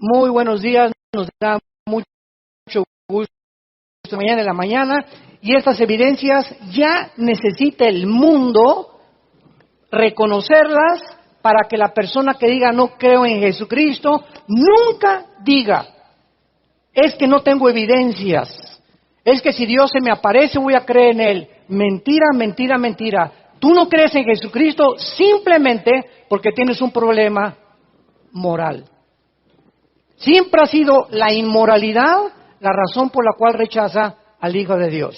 Muy buenos días, nos da mucho gusto mañana en la mañana y estas evidencias ya necesita el mundo reconocerlas para que la persona que diga no creo en Jesucristo nunca diga es que no tengo evidencias, es que si Dios se me aparece voy a creer en Él. Mentira, mentira, mentira. Tú no crees en Jesucristo simplemente porque tienes un problema moral. Siempre ha sido la inmoralidad la razón por la cual rechaza al Hijo de Dios.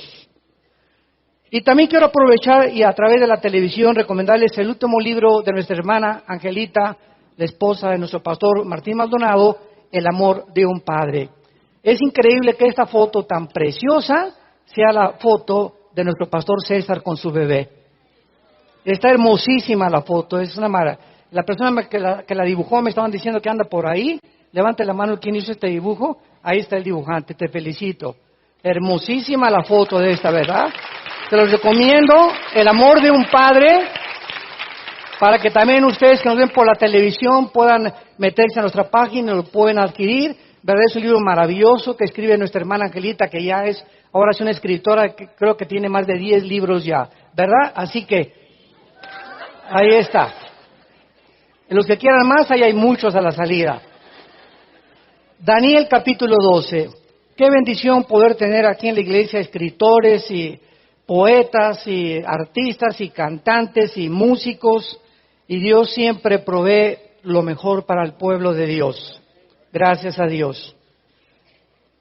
Y también quiero aprovechar y a través de la televisión recomendarles el último libro de nuestra hermana Angelita, la esposa de nuestro pastor Martín Maldonado, El amor de un padre. Es increíble que esta foto tan preciosa sea la foto de nuestro pastor César con su bebé. Está hermosísima la foto, es una maravilla. La persona que la dibujó me estaban diciendo que anda por ahí. Levante la mano, ¿quién hizo este dibujo? Ahí está el dibujante, te felicito. Hermosísima la foto de esta, ¿verdad? Te los recomiendo, El amor de un padre, para que también ustedes que nos ven por la televisión puedan meterse a nuestra página y lo pueden adquirir. ¿Verdad? Es un libro maravilloso que escribe nuestra hermana Angelita, que ya es, ahora es una escritora que creo que tiene más de 10 libros ya, ¿verdad? Así que, ahí está. En los que quieran más, ahí hay muchos a la salida. Daniel capítulo 12. Qué bendición poder tener aquí en la iglesia escritores y poetas y artistas y cantantes y músicos. Y Dios siempre provee lo mejor para el pueblo de Dios. Gracias a Dios.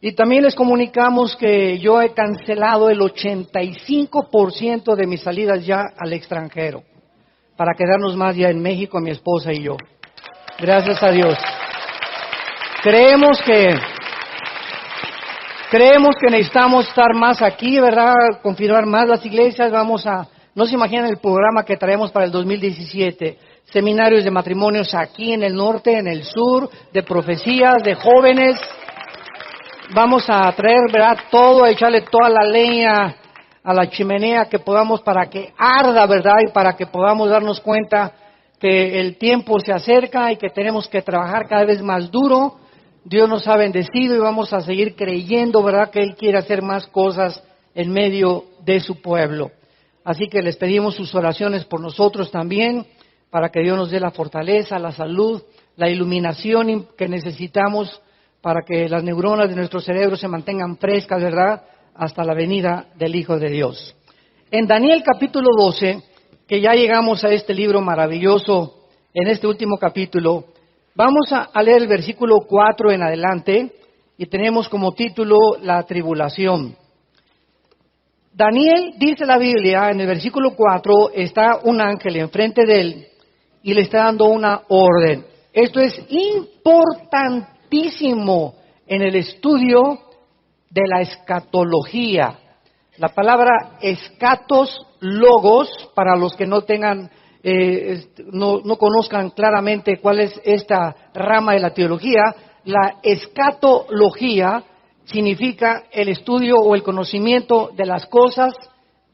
Y también les comunicamos que yo he cancelado el 85% de mis salidas ya al extranjero, para quedarnos más ya en México, mi esposa y yo. Gracias a Dios. Creemos que necesitamos estar más aquí, ¿verdad? Confirmar más las iglesias. No se imaginan el programa que traemos para el 2017. Seminarios de matrimonios aquí en el norte, en el sur, de profecías, de jóvenes. Vamos a traer, ¿verdad? Todo, a echarle toda la leña a la chimenea que podamos para que arda, ¿verdad? Y para que podamos darnos cuenta que el tiempo se acerca y que tenemos que trabajar cada vez más duro. Dios nos ha bendecido y vamos a seguir creyendo, ¿verdad?, que Él quiere hacer más cosas en medio de su pueblo. Así que les pedimos sus oraciones por nosotros también, para que Dios nos dé la fortaleza, la salud, la iluminación que necesitamos para que las neuronas de nuestro cerebro se mantengan frescas, ¿verdad?, hasta la venida del Hijo de Dios. En Daniel capítulo 12, que ya llegamos a este libro maravilloso, en este último capítulo, vamos a leer el versículo 4 en adelante y tenemos como título la tribulación. Daniel, dice la Biblia, en el versículo 4, está un ángel enfrente de él y le está dando una orden. Esto es importantísimo en el estudio de la escatología. La palabra escatos, logos, para los que no tengan no conozcan claramente cuál es esta rama de la teología, la escatología significa el estudio o el conocimiento de las cosas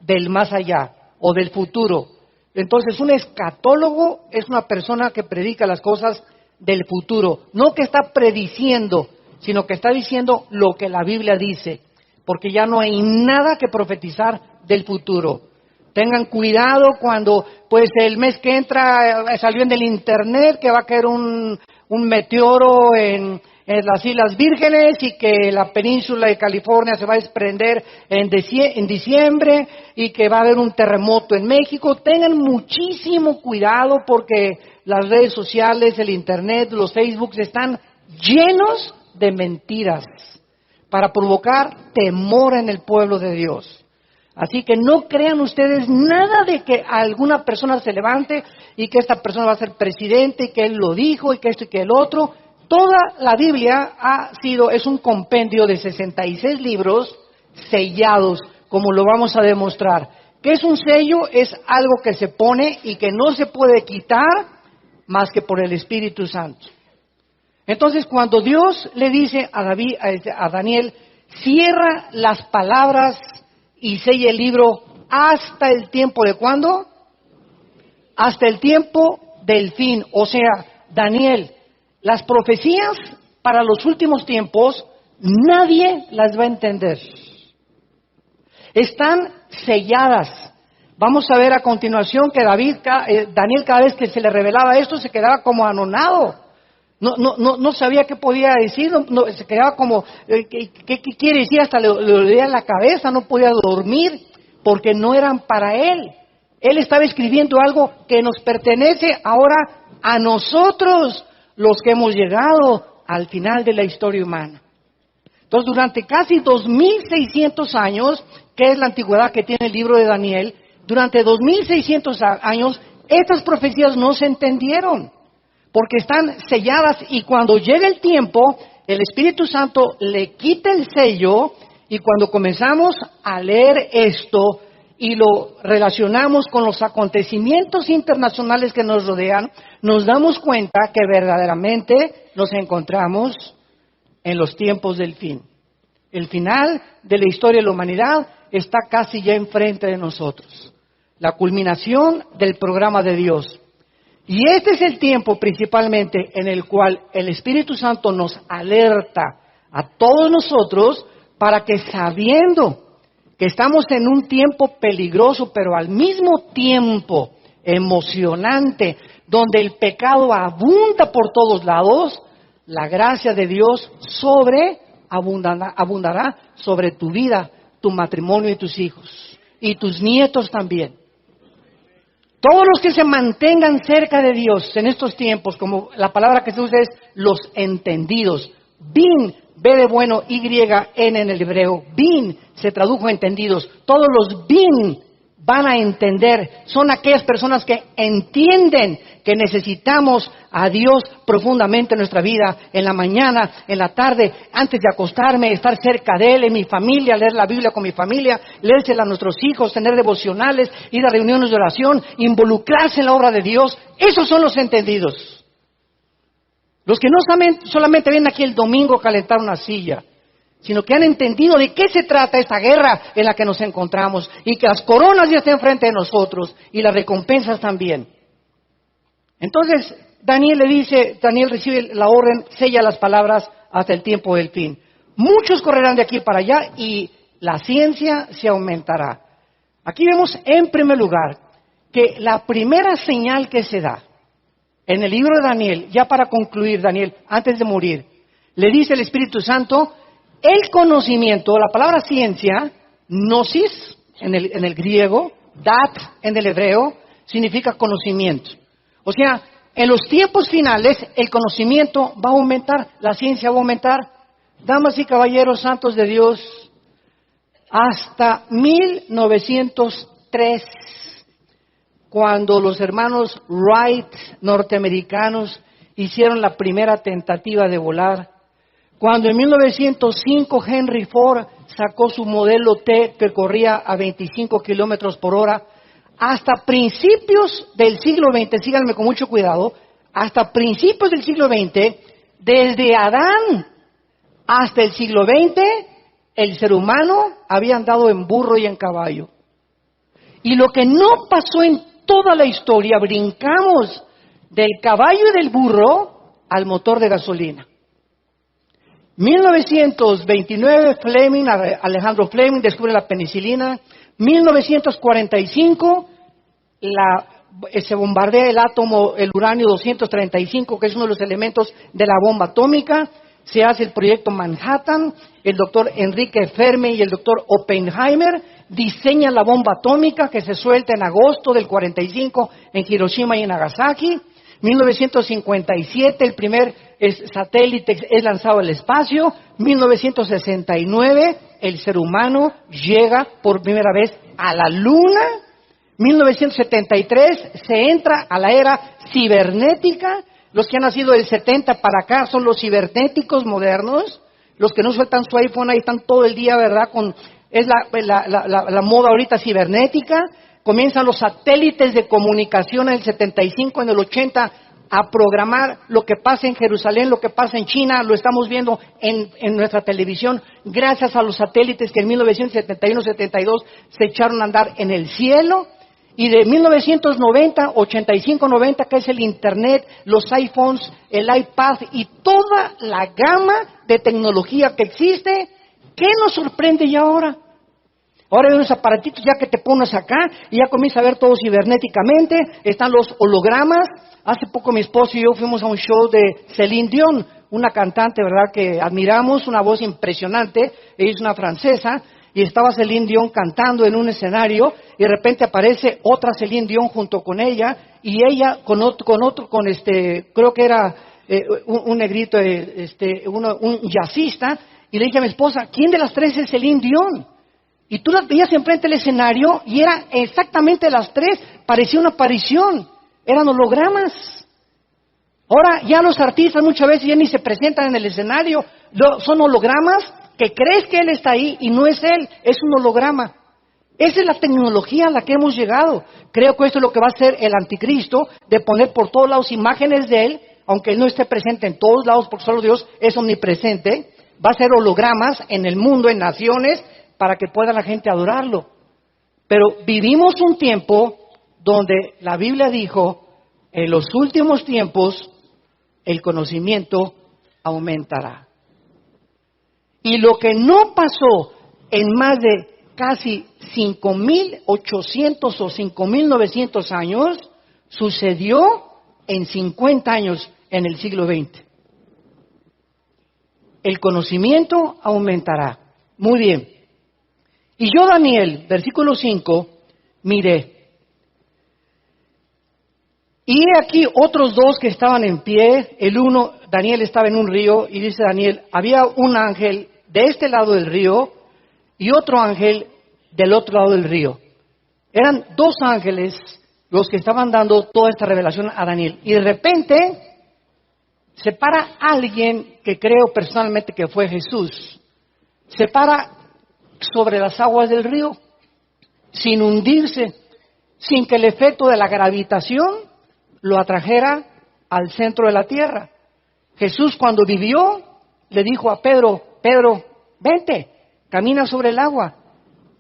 del más allá o del futuro. Entonces, un escatólogo es una persona que predica las cosas del futuro, no que está prediciendo, sino que está diciendo lo que la Biblia dice, porque ya no hay nada que profetizar del futuro. Tengan cuidado cuando, pues el mes que entra salió en el internet que va a caer un meteoro en las Islas Vírgenes y que la península de California se va a desprender en diciembre y que va a haber un terremoto en México. Tengan muchísimo cuidado porque las redes sociales, el internet, los Facebooks están llenos de mentiras para provocar temor en el pueblo de Dios. Así que no crean ustedes nada de que alguna persona se levante y que esta persona va a ser presidente y que él lo dijo y que esto y que el otro. Toda la Biblia es un compendio de 66 libros sellados, como lo vamos a demostrar. ¿Qué es un sello? Es algo que se pone y que no se puede quitar más que por el Espíritu Santo. Entonces, cuando Dios le dice a Daniel, cierra las palabras y sella el libro hasta el tiempo de ¿cuándo? Hasta el tiempo del fin. O sea, Daniel, las profecías para los últimos tiempos, nadie las va a entender. Están selladas. Vamos a ver a continuación que Daniel cada vez que se le revelaba esto se quedaba como anonado. No sabía qué podía decir, se quedaba como, ¿qué quiere decir? Hasta le dolía la cabeza, no podía dormir, porque no eran para él. Él estaba escribiendo algo que nos pertenece ahora a nosotros, los que hemos llegado al final de la historia humana. Entonces, durante casi 2600 años, que es la antigüedad que tiene el libro de Daniel, durante 2600 años, estas profecías no se entendieron, porque están selladas, y cuando llega el tiempo, el Espíritu Santo le quita el sello, y cuando comenzamos a leer esto y lo relacionamos con los acontecimientos internacionales que nos rodean, nos damos cuenta que verdaderamente nos encontramos en los tiempos del fin. El final de la historia de la humanidad está casi ya enfrente de nosotros. La culminación del programa de Dios. Y este es el tiempo principalmente en el cual el Espíritu Santo nos alerta a todos nosotros para que, sabiendo que estamos en un tiempo peligroso, pero al mismo tiempo emocionante, donde el pecado abunda por todos lados, la gracia de Dios abundará sobre tu vida, tu matrimonio y tus hijos, y tus nietos también. Todos los que se mantengan cerca de Dios en estos tiempos, como la palabra que se usa es los entendidos. Bin, B de bueno, Y-N en el hebreo. Bin se tradujo entendidos. Todos los bin van a entender. Son aquellas personas que entienden que necesitamos a Dios profundamente en nuestra vida, en la mañana, en la tarde, antes de acostarme, estar cerca de Él, en mi familia, leer la Biblia con mi familia, leérsela a nuestros hijos, tener devocionales, ir a reuniones de oración, involucrarse en la obra de Dios. Esos son los entendidos. Los que no solamente vienen aquí el domingo a calentar una silla, sino que han entendido de qué se trata esta guerra en la que nos encontramos, y que las coronas ya están enfrente de nosotros y las recompensas también. Entonces, Daniel recibe la orden, sella las palabras hasta el tiempo del fin. Muchos correrán de aquí para allá y la ciencia se aumentará. Aquí vemos en primer lugar que la primera señal que se da en el libro de Daniel, ya para concluir, Daniel, antes de morir, le dice el Espíritu Santo, el conocimiento, la palabra ciencia, gnosis en el griego, dat en el hebreo, significa conocimiento. O sea, en los tiempos finales el conocimiento va a aumentar, la ciencia va a aumentar. Damas y caballeros santos de Dios, hasta 1903, cuando los hermanos Wright, norteamericanos, hicieron la primera tentativa de volar, cuando en 1905 Henry Ford sacó su modelo T que corría a 25 kilómetros por hora, hasta principios del siglo XX, síganme con mucho cuidado, hasta principios del siglo XX, desde Adán hasta el siglo XX, el ser humano había andado en burro y en caballo. Y lo que no pasó en toda la historia, brincamos del caballo y del burro al motor de gasolina. 1929, Alejandro Fleming descubre la penicilina. 1945, se bombardea el átomo, el uranio 235, que es uno de los elementos de la bomba atómica. Se hace el proyecto Manhattan. El doctor Enrique Fermi y el doctor Oppenheimer diseñan la bomba atómica que se suelta en agosto del 45 en Hiroshima y en Nagasaki. 1957, el primer satélite es lanzado al espacio. 1969, el ser humano llega por primera vez a la Luna. 1973, se entra a la era cibernética. Los que han nacido del 70 para acá son los cibernéticos modernos. Los que no sueltan su iPhone ahí están todo el día, ¿verdad? Es la moda ahorita cibernética. Comienzan los satélites de comunicación en el 75, en el 80, a programar lo que pasa en Jerusalén, lo que pasa en China. Lo estamos viendo en nuestra televisión, gracias a los satélites que en 1971-72 se echaron a andar en el cielo. Y de 1990, 85, 90, que es el Internet, los iPhones, el iPad y toda la gama de tecnología que existe, ¿qué nos sorprende ya ahora? Ahora hay unos aparatitos ya que te pones acá y ya comienza a ver todo cibernéticamente, están los hologramas. Hace poco mi esposo y yo fuimos a un show de Céline Dion, una cantante, ¿verdad?, que admiramos, una voz impresionante. Ella es una francesa y estaba Céline Dion cantando en un escenario y de repente aparece otra Céline Dion junto con ella y ella creo que era un negrito, un jazzista, y le dije a mi esposa, ¿quién de las tres es Céline Dion? Y tú las veías enfrente del escenario y eran exactamente las tres, parecía una aparición, eran hologramas. Ahora ya los artistas muchas veces ya ni se presentan en el escenario, son hologramas que crees que él está ahí y no es él, es un holograma. Esa es la tecnología a la que hemos llegado. Creo que esto es lo que va a hacer el anticristo, de poner por todos lados imágenes de él, aunque él no esté presente en todos lados porque solo Dios es omnipresente. Va a ser hologramas en el mundo, en naciones, para que pueda la gente adorarlo. Pero vivimos un tiempo donde la Biblia dijo, en los últimos tiempos el conocimiento aumentará. Y lo que no pasó en más de casi 5.800 o 5.900 años, sucedió en 50 años en el siglo XX. El conocimiento aumentará. Muy bien. Y yo, Daniel, versículo 5, miré. Y aquí otros dos que estaban en pie. El uno, Daniel estaba en un río, y dice Daniel, había un ángel de este lado del río y otro ángel del otro lado del río. Eran dos ángeles los que estaban dando toda esta revelación a Daniel. Y de repente se para alguien que creo personalmente que fue Jesús. Se para sobre las aguas del río, sin hundirse, sin que el efecto de la gravitación lo atrajera al centro de la tierra. Jesús, cuando vivió, le dijo a Pedro, Pedro, vente, camina sobre el agua.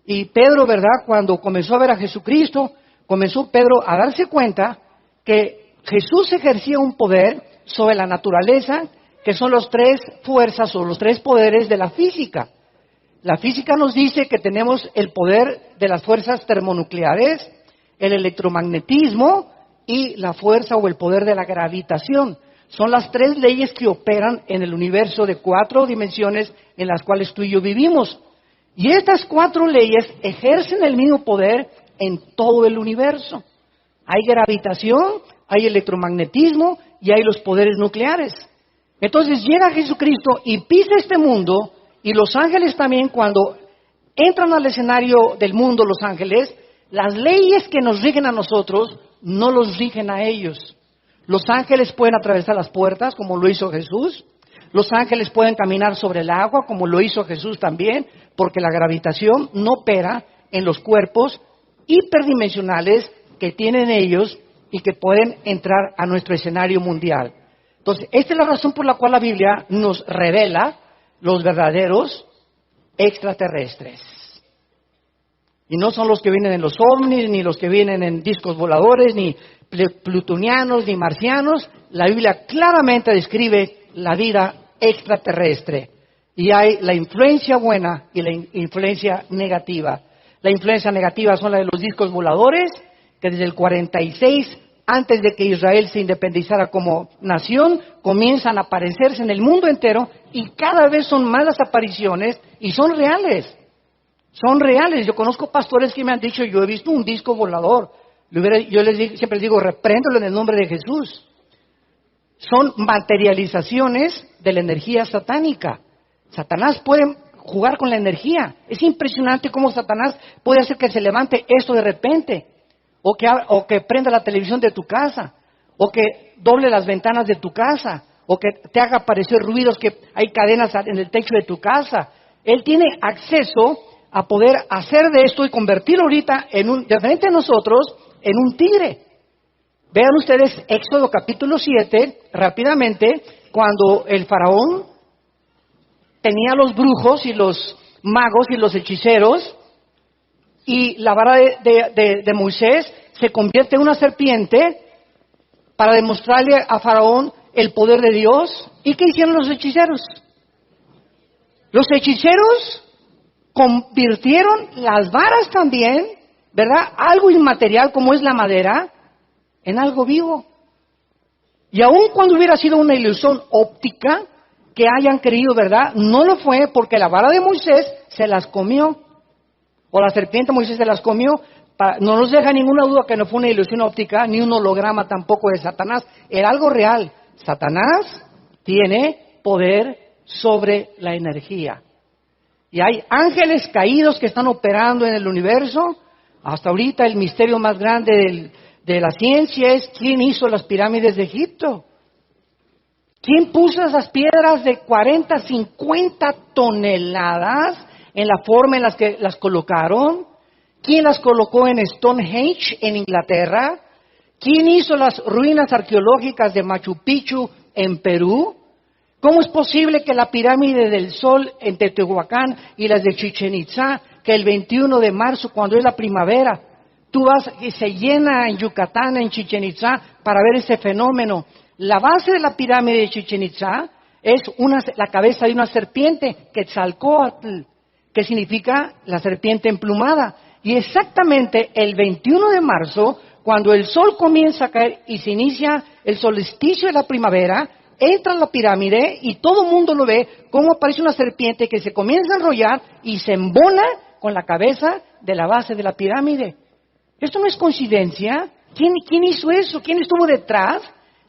Y Pedro, ¿verdad?, cuando comenzó a ver a Jesucristo, comenzó Pedro a darse cuenta que Jesús ejercía un poder sobre la naturaleza, que son las tres fuerzas o los tres poderes de la física. La física nos dice que tenemos el poder de las fuerzas termonucleares, el electromagnetismo y la fuerza o el poder de la gravitación. Son las tres leyes que operan en el universo de 4 dimensiones en las cuales tú y yo vivimos. Y estas 4 leyes ejercen el mismo poder en todo el universo. Hay gravitación, hay electromagnetismo y hay los poderes nucleares. Entonces llega Jesucristo y pisa este mundo, y los ángeles también, cuando entran al escenario del mundo, los ángeles, las leyes que nos rigen a nosotros no los rigen a ellos. Los ángeles pueden atravesar las puertas, como lo hizo Jesús. Los ángeles pueden caminar sobre el agua, como lo hizo Jesús también, porque la gravitación no opera en los cuerpos hiperdimensionales que tienen ellos y que pueden entrar a nuestro escenario mundial. Entonces, esta es la razón por la cual la Biblia nos revela los verdaderos extraterrestres. Y no son los que vienen en los ovnis, ni los que vienen en discos voladores, ni plutonianos, ni marcianos. La Biblia claramente describe la vida extraterrestre. Y hay la influencia buena y la influencia negativa. La influencia negativa son la de los discos voladores, que desde el 46, antes de que Israel se independizara como nación, comienzan a aparecerse en el mundo entero, y cada vez son más las apariciones, y son reales. Son reales. Yo conozco pastores que me han dicho, yo he visto un disco volador. Yo siempre les digo, repréndelo en el nombre de Jesús. Son materializaciones de la energía satánica. Satanás puede jugar con la energía. Es impresionante cómo Satanás puede hacer que se levante esto de repente, o que prenda la televisión de tu casa, o que doble las ventanas de tu casa, o que te haga aparecer ruidos, que hay cadenas en el techo de tu casa. Él tiene acceso a poder hacer de esto y convertirlo ahorita de frente a nosotros en un tigre. Vean ustedes Éxodo capítulo 7, rápidamente, cuando el faraón tenía los brujos y los magos y los hechiceros, y la vara de Moisés se convierte en una serpiente para demostrarle a Faraón el poder de Dios. ¿Y qué hicieron los hechiceros? Los hechiceros convirtieron las varas también, ¿verdad? Algo inmaterial como es la madera, en algo vivo. Y aun cuando hubiera sido una ilusión óptica que hayan creído, ¿verdad? No lo fue, porque la vara de Moisés se las comió. O la serpiente de Moisés se las comió. No nos deja ninguna duda que no fue una ilusión óptica, ni un holograma tampoco de Satanás. Era algo real. Satanás tiene poder sobre la energía. Y hay ángeles caídos que están operando en el universo. Hasta ahorita el misterio más grande de la ciencia es quién hizo las pirámides de Egipto. ¿Quién puso esas piedras de 40, 50 toneladas en la forma en la que las colocaron? ¿Quién las colocó en Stonehenge, en Inglaterra? ¿Quién hizo las ruinas arqueológicas de Machu Picchu, en Perú? ¿Cómo es posible que la pirámide del Sol en Teotihuacán y las de Chichén Itzá, que el 21 de marzo, cuando es la primavera, tú vas y se llena en Yucatán, en Chichén Itzá, para ver ese fenómeno? La base de la pirámide de Chichén Itzá es la cabeza de una serpiente, Quetzalcóatl, que significa la serpiente emplumada. Y exactamente el 21 de marzo, cuando el sol comienza a caer y se inicia el solsticio de la primavera, entra a la pirámide y todo el mundo lo ve, cómo aparece una serpiente que se comienza a enrollar y se embona con la cabeza de la base de la pirámide. Esto no es coincidencia. ¿Quién hizo eso? ¿Quién estuvo detrás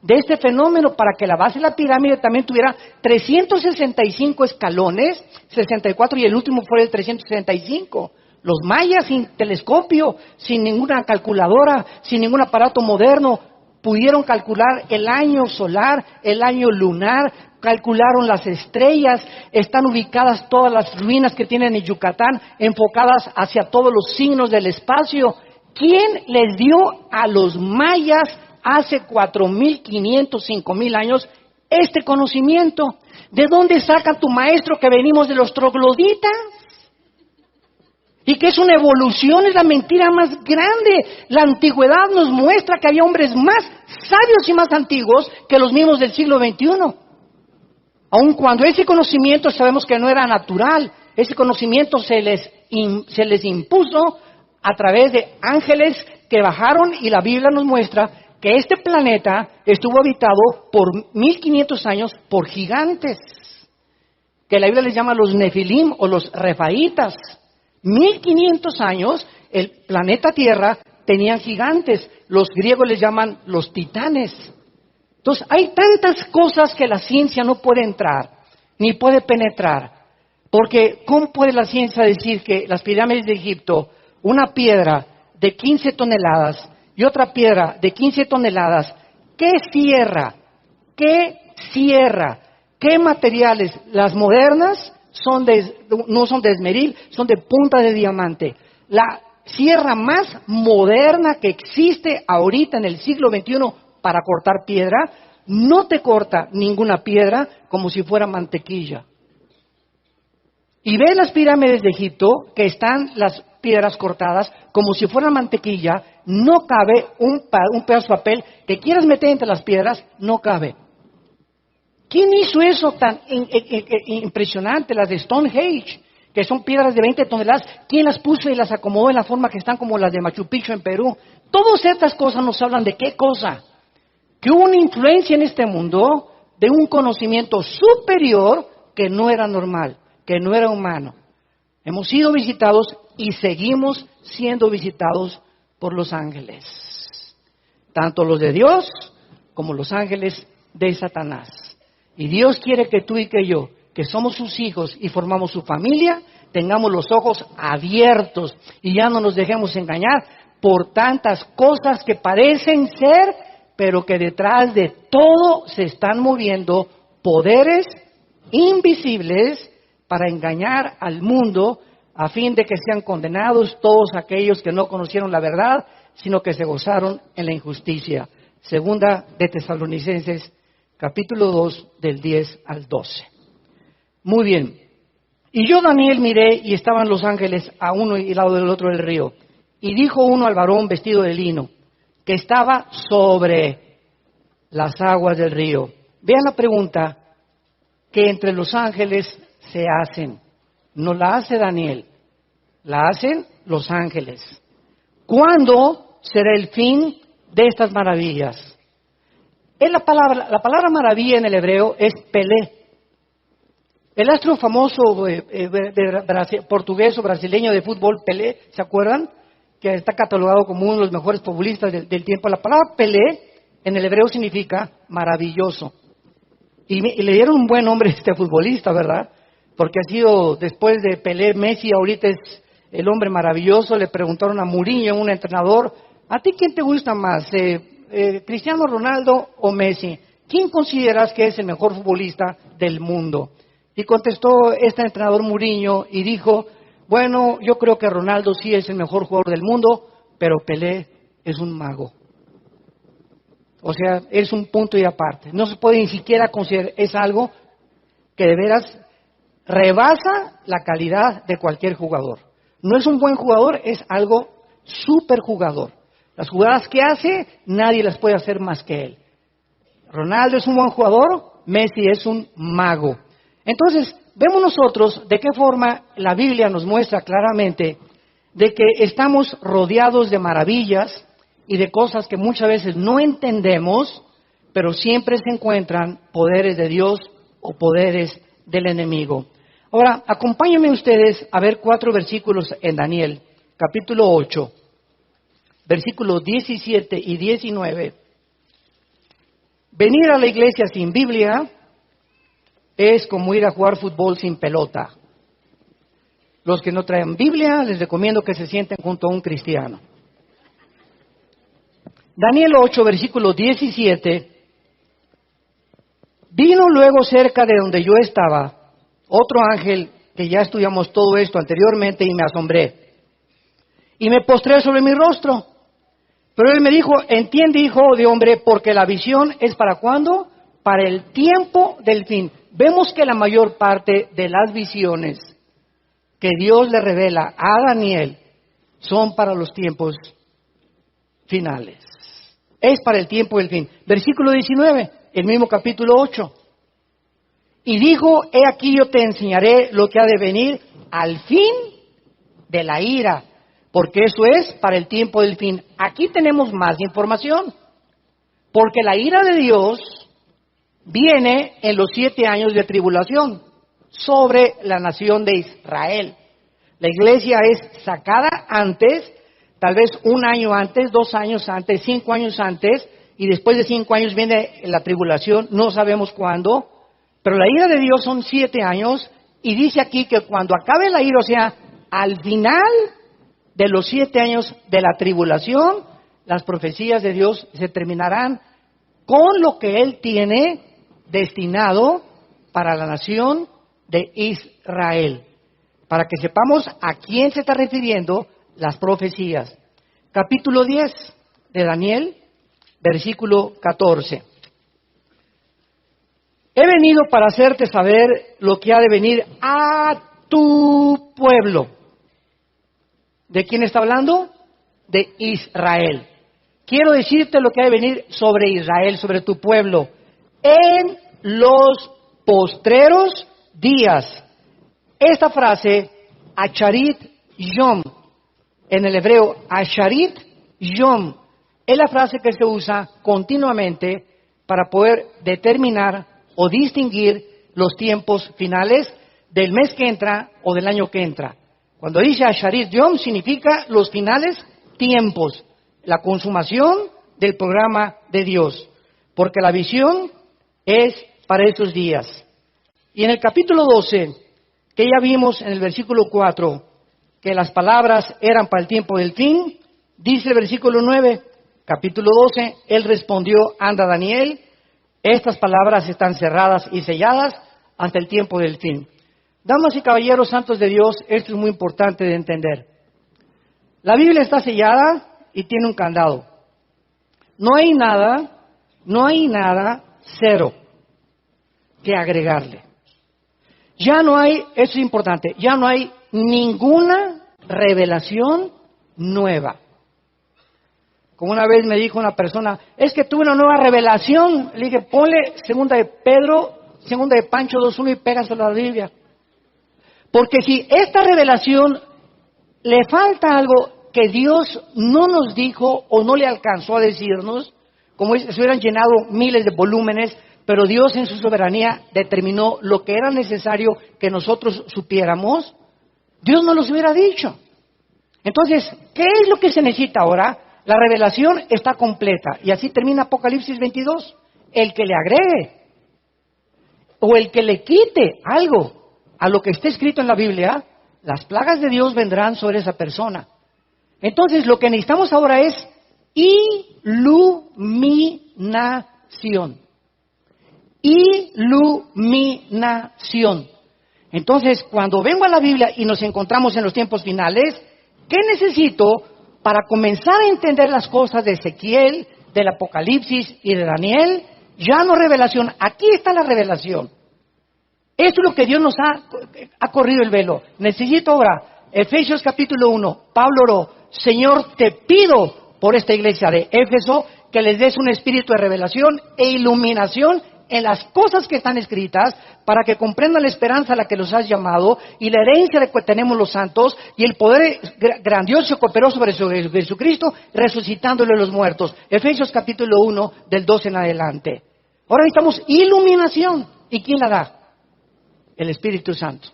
de este fenómeno para que la base de la pirámide también tuviera 365 escalones, 64 y el último fue el 365? Los mayas sin telescopio, sin ninguna calculadora, sin ningún aparato moderno, pudieron calcular el año solar, el año lunar, calcularon las estrellas, están ubicadas todas las ruinas que tienen en Yucatán, enfocadas hacia todos los signos del espacio. ¿Quién les dio a los mayas hace 4.500, 5.000 años este conocimiento? ¿De dónde saca tu maestro que venimos de los trogloditas? Y que es una evolución, es la mentira más grande. La antigüedad nos muestra que había hombres más sabios y más antiguos que los mismos del siglo XXI. Aun cuando ese conocimiento sabemos que no era natural, ese conocimiento se les impuso a través de ángeles que bajaron, y la Biblia nos muestra que este planeta estuvo habitado por 1.500 años por gigantes, que la Biblia les llama los Nefilim o los Refaitas. 1.500 años, el planeta Tierra tenían gigantes. Los griegos les llaman los titanes. Entonces, hay tantas cosas que la ciencia no puede entrar, ni puede penetrar. Porque, ¿cómo puede la ciencia decir que las pirámides de Egipto, una piedra de 15 toneladas y otra piedra de 15 toneladas, qué cierra, qué materiales? Las modernas no son de esmeril, son de punta de diamante. La sierra más moderna que existe ahorita en el siglo XXI para cortar piedra, no te corta ninguna piedra como si fuera mantequilla. Y ves las pirámides de Egipto, que están las piedras cortadas como si fueran mantequilla, no cabe un pedazo de papel que quieras meter entre las piedras, no cabe. ¿Quién hizo eso tan impresionante? Las de Stonehenge, que son piedras de 20 toneladas. ¿Quién las puso y las acomodó en la forma que están como las de Machu Picchu en Perú? Todas estas cosas nos hablan de qué cosa. Que hubo una influencia en este mundo de un conocimiento superior que no era normal, que no era humano. Hemos sido visitados y seguimos siendo visitados por los ángeles. Tanto los de Dios como los ángeles de Satanás. Y Dios quiere que tú y que yo, que somos sus hijos y formamos su familia, tengamos los ojos abiertos y ya no nos dejemos engañar por tantas cosas que parecen ser, pero que detrás de todo se están moviendo poderes invisibles para engañar al mundo a fin de que sean condenados todos aquellos que no conocieron la verdad, sino que se gozaron en la injusticia. Segunda de Tesalonicenses, capítulo 2, del 10 al 12. Muy bien. Y yo, Daniel, miré y estaban los ángeles a uno y al lado del otro del río. Y dijo uno al varón vestido de lino: que estaba sobre las aguas del río. Vean la pregunta que entre los ángeles se hacen. No la hace Daniel, la hacen los ángeles. ¿Cuándo será el fin de estas maravillas? Es la palabra maravilla en el hebreo es Pelé. El astro famoso portugués o brasileño de fútbol, Pelé, ¿se acuerdan? Que está catalogado como uno de los mejores futbolistas del tiempo. La palabra Pelé en el hebreo significa maravilloso. Y le dieron un buen nombre a este futbolista, ¿verdad? Porque ha sido, después de Pelé, Messi ahorita es el hombre maravilloso. Le preguntaron a Mourinho, un entrenador, ¿a ti quién te gusta más, Cristiano Ronaldo o Messi? ¿Quién consideras que es el mejor futbolista del mundo? Y contestó este entrenador Mourinho y dijo, bueno, yo creo que Ronaldo sí es el mejor jugador del mundo, pero Pelé es un mago. O sea, es un punto y aparte. No se puede ni siquiera considerar, es algo que de veras rebasa la calidad de cualquier jugador. No es un buen jugador, es algo súper jugador. Las jugadas que hace, nadie las puede hacer más que él. Ronaldo es un buen jugador, Messi es un mago. Entonces, vemos nosotros de qué forma la Biblia nos muestra claramente de que estamos rodeados de maravillas y de cosas que muchas veces no entendemos, pero siempre se encuentran poderes de Dios o poderes del enemigo. Ahora, acompáñenme ustedes a ver 4 versículos en Daniel, capítulo 8, versículos 17 y 19. Venir a la iglesia sin Biblia es como ir a jugar fútbol sin pelota. Los que no traen Biblia, les recomiendo que se sienten junto a un cristiano. Daniel 8, versículo 17. Vino luego cerca de donde yo estaba otro ángel, que ya estudiamos todo esto anteriormente, y me asombré. Y me postré sobre mi rostro. Pero él me dijo, entiende, hijo de hombre, porque la visión es ¿para cuándo? Para el tiempo del fin. Vemos que la mayor parte de las visiones que Dios le revela a Daniel son para los tiempos finales. Es para el tiempo del fin. Versículo 19, el mismo capítulo 8. Y dijo, he aquí yo te enseñaré lo que ha de venir al fin de la ira, porque eso es para el tiempo del fin. Aquí tenemos más información, porque la ira de Dios viene en los 7 años de tribulación sobre la nación de Israel. La iglesia es sacada antes, tal vez 1 año antes, 2 años antes, 5 años antes, y después de 5 años viene la tribulación, no sabemos cuándo, pero la ira de Dios son 7 años, y dice aquí que cuando acabe la ira, o sea, al final de los 7 años de la tribulación, las profecías de Dios se terminarán con lo que Él tiene destinado para la nación de Israel. Para que sepamos a quién se está refiriendo las profecías. Capítulo 10 de Daniel, versículo 14. He venido para hacerte saber lo que ha de venir a tu pueblo. ¿De quién está hablando? De Israel. Quiero decirte lo que ha de venir sobre Israel, sobre tu pueblo, en los postreros días. Esta frase, Acharit Yom, en el hebreo, Acharit Yom, es la frase que se usa continuamente para poder determinar o distinguir los tiempos finales del mes que entra o del año que entra. Cuando dice Asharit Yom, significa los finales tiempos, la consumación del programa de Dios, porque la visión es para esos días. Y en el capítulo 12, que ya vimos en el versículo 4, que las palabras eran para el tiempo del fin, dice el versículo 9, capítulo 12, él respondió, anda Daniel, estas palabras están cerradas y selladas hasta el tiempo del fin. Damas y caballeros santos de Dios, esto es muy importante de entender. La Biblia está sellada y tiene un candado. No hay nada, cero, que agregarle. Ya no hay, eso es importante, ya no hay ninguna revelación nueva. Como una vez me dijo una persona, es que tuve una nueva revelación. Le dije, ponle segunda de Pedro, segunda de Pancho 2:1 y pégaselo a la Biblia. Porque si esta revelación le falta algo que Dios no nos dijo o no le alcanzó a decirnos, como si se hubieran llenado miles de volúmenes, pero Dios en su soberanía determinó lo que era necesario que nosotros supiéramos, Dios no los hubiera dicho. Entonces, ¿qué es lo que se necesita ahora? La revelación está completa. Y así termina Apocalipsis 22. El que le agregue o el que le quite algo a lo que está escrito en la Biblia, las plagas de Dios vendrán sobre esa persona. Entonces, lo que necesitamos ahora es iluminación. Iluminación. Entonces, cuando vengo a la Biblia y nos encontramos en los tiempos finales, ¿qué necesito para comenzar a entender las cosas de Ezequiel, del Apocalipsis y de Daniel? Ya no revelación, aquí está la revelación. Esto es lo que Dios nos ha corrido el velo. Necesito ahora, Efesios capítulo 1, Pablo oró, Señor, te pido por esta iglesia de Éfeso que les des un espíritu de revelación e iluminación en las cosas que están escritas, para que comprendan la esperanza a la que los has llamado y la herencia de que tenemos los santos y el poder grandioso que operó sobre Jesucristo, resucitándole de los muertos. Efesios capítulo 1, del 12 en adelante. Ahora necesitamos iluminación. ¿Y quién la da? El Espíritu Santo.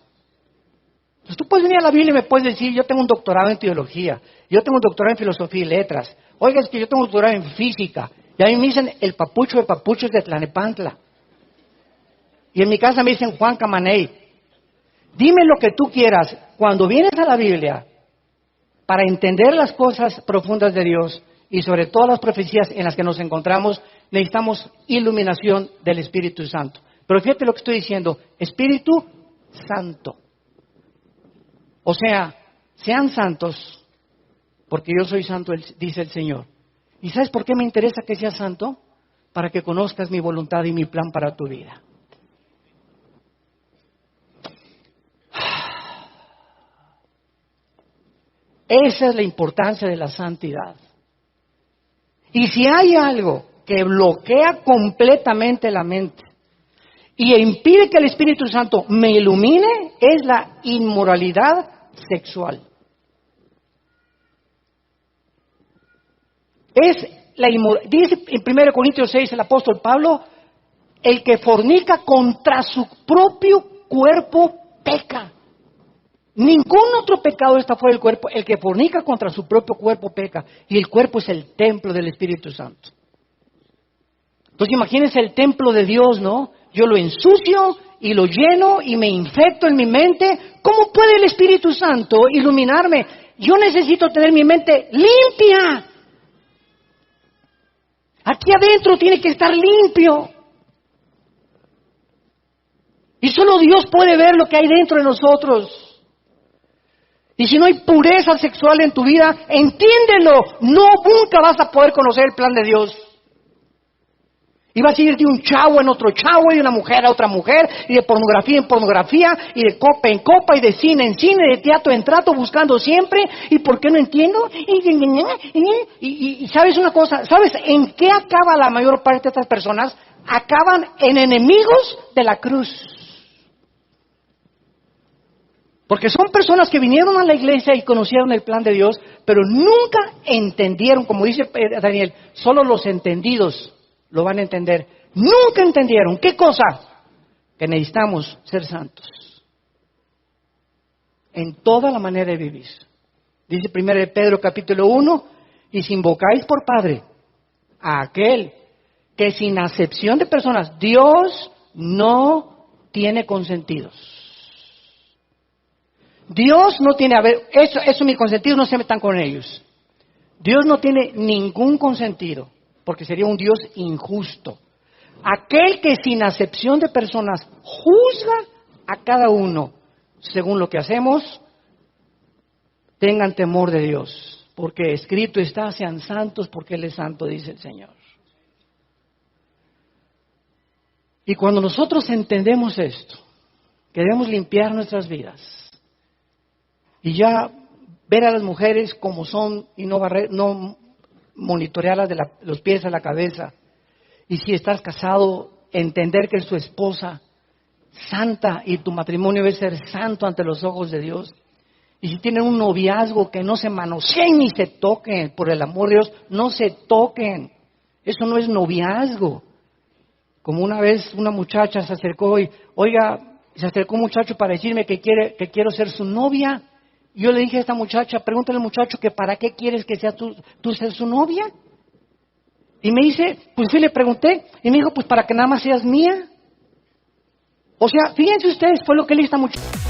Entonces tú puedes venir a la Biblia y me puedes decir, yo tengo un doctorado en teología, yo tengo un doctorado en filosofía y letras. Oiga, es que yo tengo un doctorado en física. Y a mí me dicen el papucho de papuchos de Tlanepantla. Y en mi casa me dicen Juan Camaney. Dime lo que tú quieras. Cuando vienes a la Biblia, para entender las cosas profundas de Dios y sobre todas las profecías en las que nos encontramos, necesitamos iluminación del Espíritu Santo. Pero fíjate lo que estoy diciendo, Espíritu Santo. O sea, sean santos, porque yo soy santo, dice el Señor. ¿Y sabes por qué me interesa que seas santo? Para que conozcas mi voluntad y mi plan para tu vida. Esa es la importancia de la santidad. Y si hay algo que bloquea completamente la mente y impide que el Espíritu Santo me ilumine, es la inmoralidad sexual. Dice en 1 Corintios 6 el apóstol Pablo, el que fornica contra su propio cuerpo peca. Ningún otro pecado está fuera del cuerpo. El que fornica contra su propio cuerpo peca. Y el cuerpo es el templo del Espíritu Santo. Entonces imagínense el templo de Dios, ¿no? Yo lo ensucio y lo lleno y me infecto en mi mente. ¿Cómo puede el Espíritu Santo iluminarme? Yo necesito tener mi mente limpia. Aquí adentro tiene que estar limpio. Y solo Dios puede ver lo que hay dentro de nosotros. Y si no hay pureza sexual en tu vida, entiéndelo, nunca vas a poder conocer el plan de Dios. Y vas a ir de un chavo en otro chavo, y de una mujer a otra mujer, y de pornografía en pornografía, y de copa en copa, y de cine en cine, de teatro en trato, buscando siempre. ¿Y por qué no entiendo? Y ¿sabes una cosa? ¿Sabes en qué acaba la mayor parte de estas personas? Acaban en enemigos de la cruz. Porque son personas que vinieron a la iglesia y conocieron el plan de Dios, pero nunca entendieron, como dice Daniel, solo los entendidos lo van a entender. Nunca entendieron. ¿Qué cosa? Que necesitamos ser santos. En toda la manera de vivir. Dice 1 Pedro capítulo 1, y si invocáis por Padre a aquel que sin acepción de personas, Dios no tiene consentidos. Dios no tiene, eso mis consentidos no se metan con ellos. Dios no tiene ningún consentido, porque sería un Dios injusto. Aquel que sin acepción de personas juzga a cada uno según lo que hacemos, tengan temor de Dios, porque escrito está, sean santos porque Él es santo, dice el Señor. Y cuando nosotros entendemos esto, queremos limpiar nuestras vidas, y ya ver a las mujeres como son y no monitorearla de los pies a la cabeza. Y si estás casado, entender que es tu esposa santa y tu matrimonio debe ser santo ante los ojos de Dios. Y si tienen un noviazgo, que no se manoseen ni se toquen, por el amor de Dios, no se toquen. Eso no es noviazgo. Como una vez una muchacha se acercó y, se acercó un muchacho para decirme que quiero ser su novia. Y yo le dije a esta muchacha, pregúntale al muchacho que para qué quieres que seas tú ser su novia. Y me dice, pues sí, le pregunté, y me dijo, pues para que nada más seas mía. O sea, fíjense ustedes, fue lo que le dije a esta muchacha.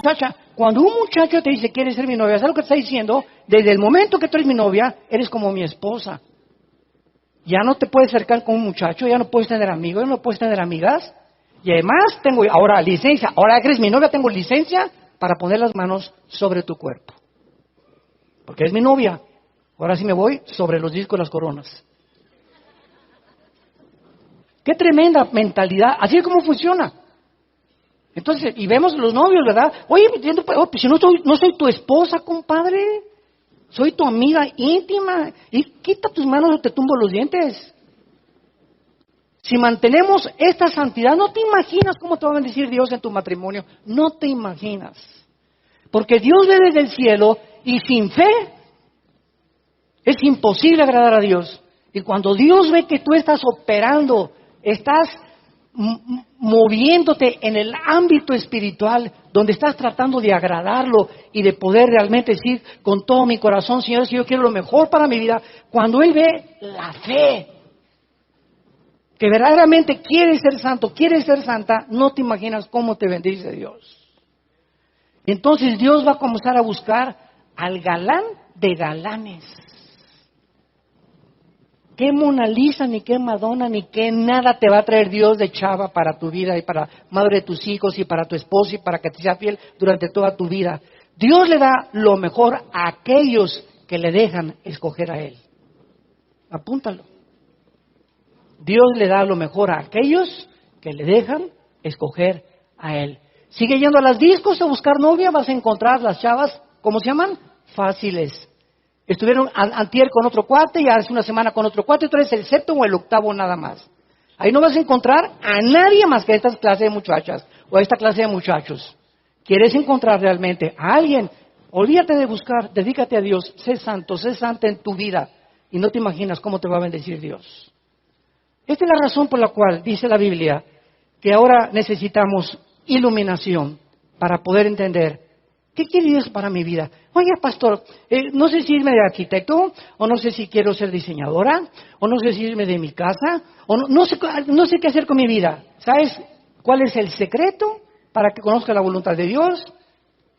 Muchacha, cuando un muchacho te dice, ¿quieres ser mi novia? ¿Sabes lo que te está diciendo? Desde el momento que tú eres mi novia, eres como mi esposa. Ya no te puedes acercar con un muchacho, ya no puedes tener amigos, ya no puedes tener amigas. Y además tengo ahora licencia, ahora que eres mi novia, tengo licencia para poner las manos sobre tu cuerpo. Porque eres mi novia. Ahora sí me voy sobre los discos y las coronas. Qué tremenda mentalidad. Así es como funciona. Entonces, y vemos los novios, ¿verdad? Oye, pues si no soy tu esposa, compadre. Soy tu amiga íntima. Y quita tus manos o te tumbo los dientes. Si mantenemos esta santidad, no te imaginas cómo te va a bendecir Dios en tu matrimonio. No te imaginas. Porque Dios ve desde el cielo y sin fe es imposible agradar a Dios. Y cuando Dios ve que tú estás operando, estás moviéndote en el ámbito espiritual, donde estás tratando de agradarlo y de poder realmente decir con todo mi corazón, Señor, si yo quiero lo mejor para mi vida, cuando Él ve la fe, que verdaderamente quieres ser santo, quieres ser santa, no te imaginas cómo te bendice Dios. Entonces Dios va a comenzar a buscar al galán de galanes. Qué Mona Lisa, ni qué Madonna, ni qué nada te va a traer Dios de chava para tu vida y para madre de tus hijos y para tu esposo y para que te sea fiel durante toda tu vida. Dios le da lo mejor a aquellos que le dejan escoger a Él. Apúntalo. Dios le da lo mejor a aquellos que le dejan escoger a Él. Sigue yendo a las discos a buscar novia, vas a encontrar las chavas, ¿cómo se llaman? Fáciles. Estuvieron antier con otro cuate y hace una semana con otro cuate, tú eres el séptimo o el octavo nada más. Ahí no vas a encontrar a nadie más que a esta clase de muchachas o a esta clase de muchachos. ¿Quieres encontrar realmente a alguien? Olvídate de buscar, dedícate a Dios, sé santo, sé santa en tu vida y no te imaginas cómo te va a bendecir Dios. Esta es la razón por la cual dice la Biblia que ahora necesitamos iluminación para poder entender ¿qué quiere Dios para mi vida? Oye, pastor, no sé si irme de arquitecto, o no sé si quiero ser diseñadora, o no sé si irme de mi casa, o no sé qué hacer con mi vida. ¿Sabes cuál es el secreto para que conozca la voluntad de Dios?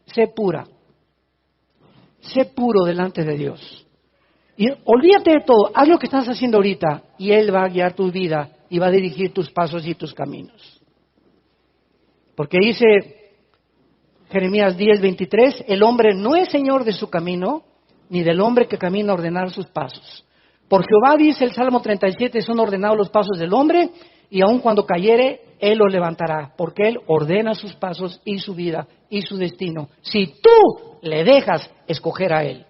Sé pura. Sé puro delante de Dios. Y olvídate de todo, haz lo que estás haciendo ahorita, y Él va a guiar tu vida, y va a dirigir tus pasos y tus caminos. Porque dice Jeremías 10:23, el hombre no es señor de su camino, ni del hombre que camina a ordenar sus pasos. Por Jehová, dice el Salmo 37, son ordenados los pasos del hombre, y aun cuando cayere, Él lo levantará, porque Él ordena sus pasos y su vida y su destino. Si tú le dejas escoger a Él.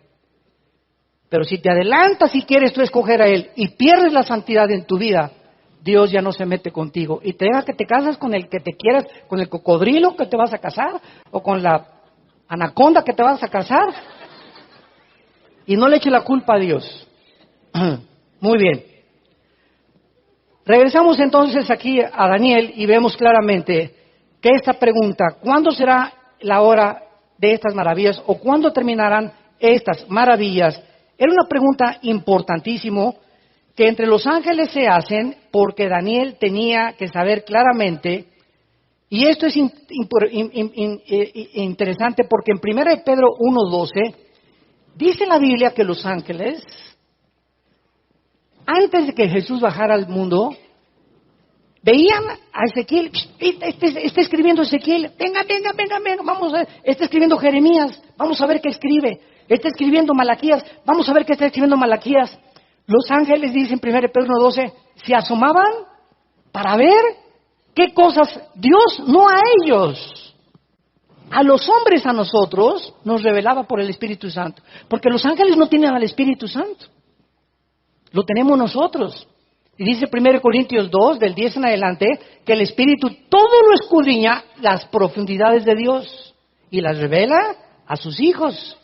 Pero si te adelantas y quieres tú escoger a Él y pierdes la santidad en tu vida, Dios ya no se mete contigo y te deja que te casas con el que te quieras, con el cocodrilo que te vas a casar o con la anaconda que te vas a casar, y no le eche la culpa a Dios. Muy bien. Regresamos entonces aquí a Daniel y vemos claramente que esta pregunta, ¿cuándo será la hora de estas maravillas o cuándo terminarán estas maravillas? Era una pregunta importantísima que entre los ángeles se hacen porque Daniel tenía que saber claramente, y esto es interesante porque en 1 Pedro 1:12 dice la Biblia que los ángeles, antes de que Jesús bajara al mundo, veían a Ezequiel, está escribiendo Ezequiel, venga, vamos a ver, está escribiendo Jeremías, vamos a ver qué escribe, está escribiendo Malaquías, vamos a ver qué está escribiendo Malaquías. Los ángeles, dicen 1 Pedro 1:12, se asomaban para ver qué cosas Dios, no a ellos, a los hombres, a nosotros, nos revelaba por el Espíritu Santo. Porque los ángeles no tienen al Espíritu Santo, lo tenemos nosotros. Y dice 1 Corintios 2, del 10 en adelante, que el Espíritu todo lo escudriña las profundidades de Dios y las revela a sus hijos.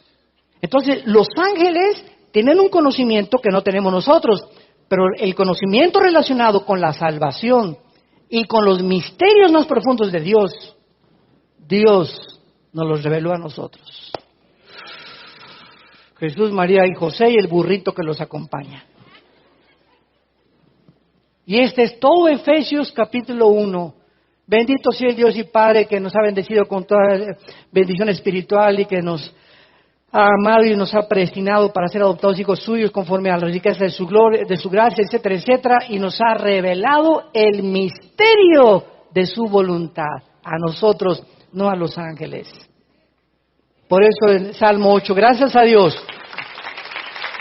Entonces, los ángeles tienen un conocimiento que no tenemos nosotros, pero el conocimiento relacionado con la salvación y con los misterios más profundos de Dios, Dios nos los reveló a nosotros. Jesús, María y José y el burrito que los acompaña. Y este es todo Efesios capítulo 1. Bendito sea el Dios y Padre que nos ha bendecido con toda bendición espiritual y que nos ha amado y nos ha predestinado para ser adoptados hijos suyos conforme a la riqueza de su gloria, de su gracia, etcétera, etcétera, y nos ha revelado el misterio de su voluntad a nosotros, no a los ángeles. Por eso en Salmo 8, gracias a Dios,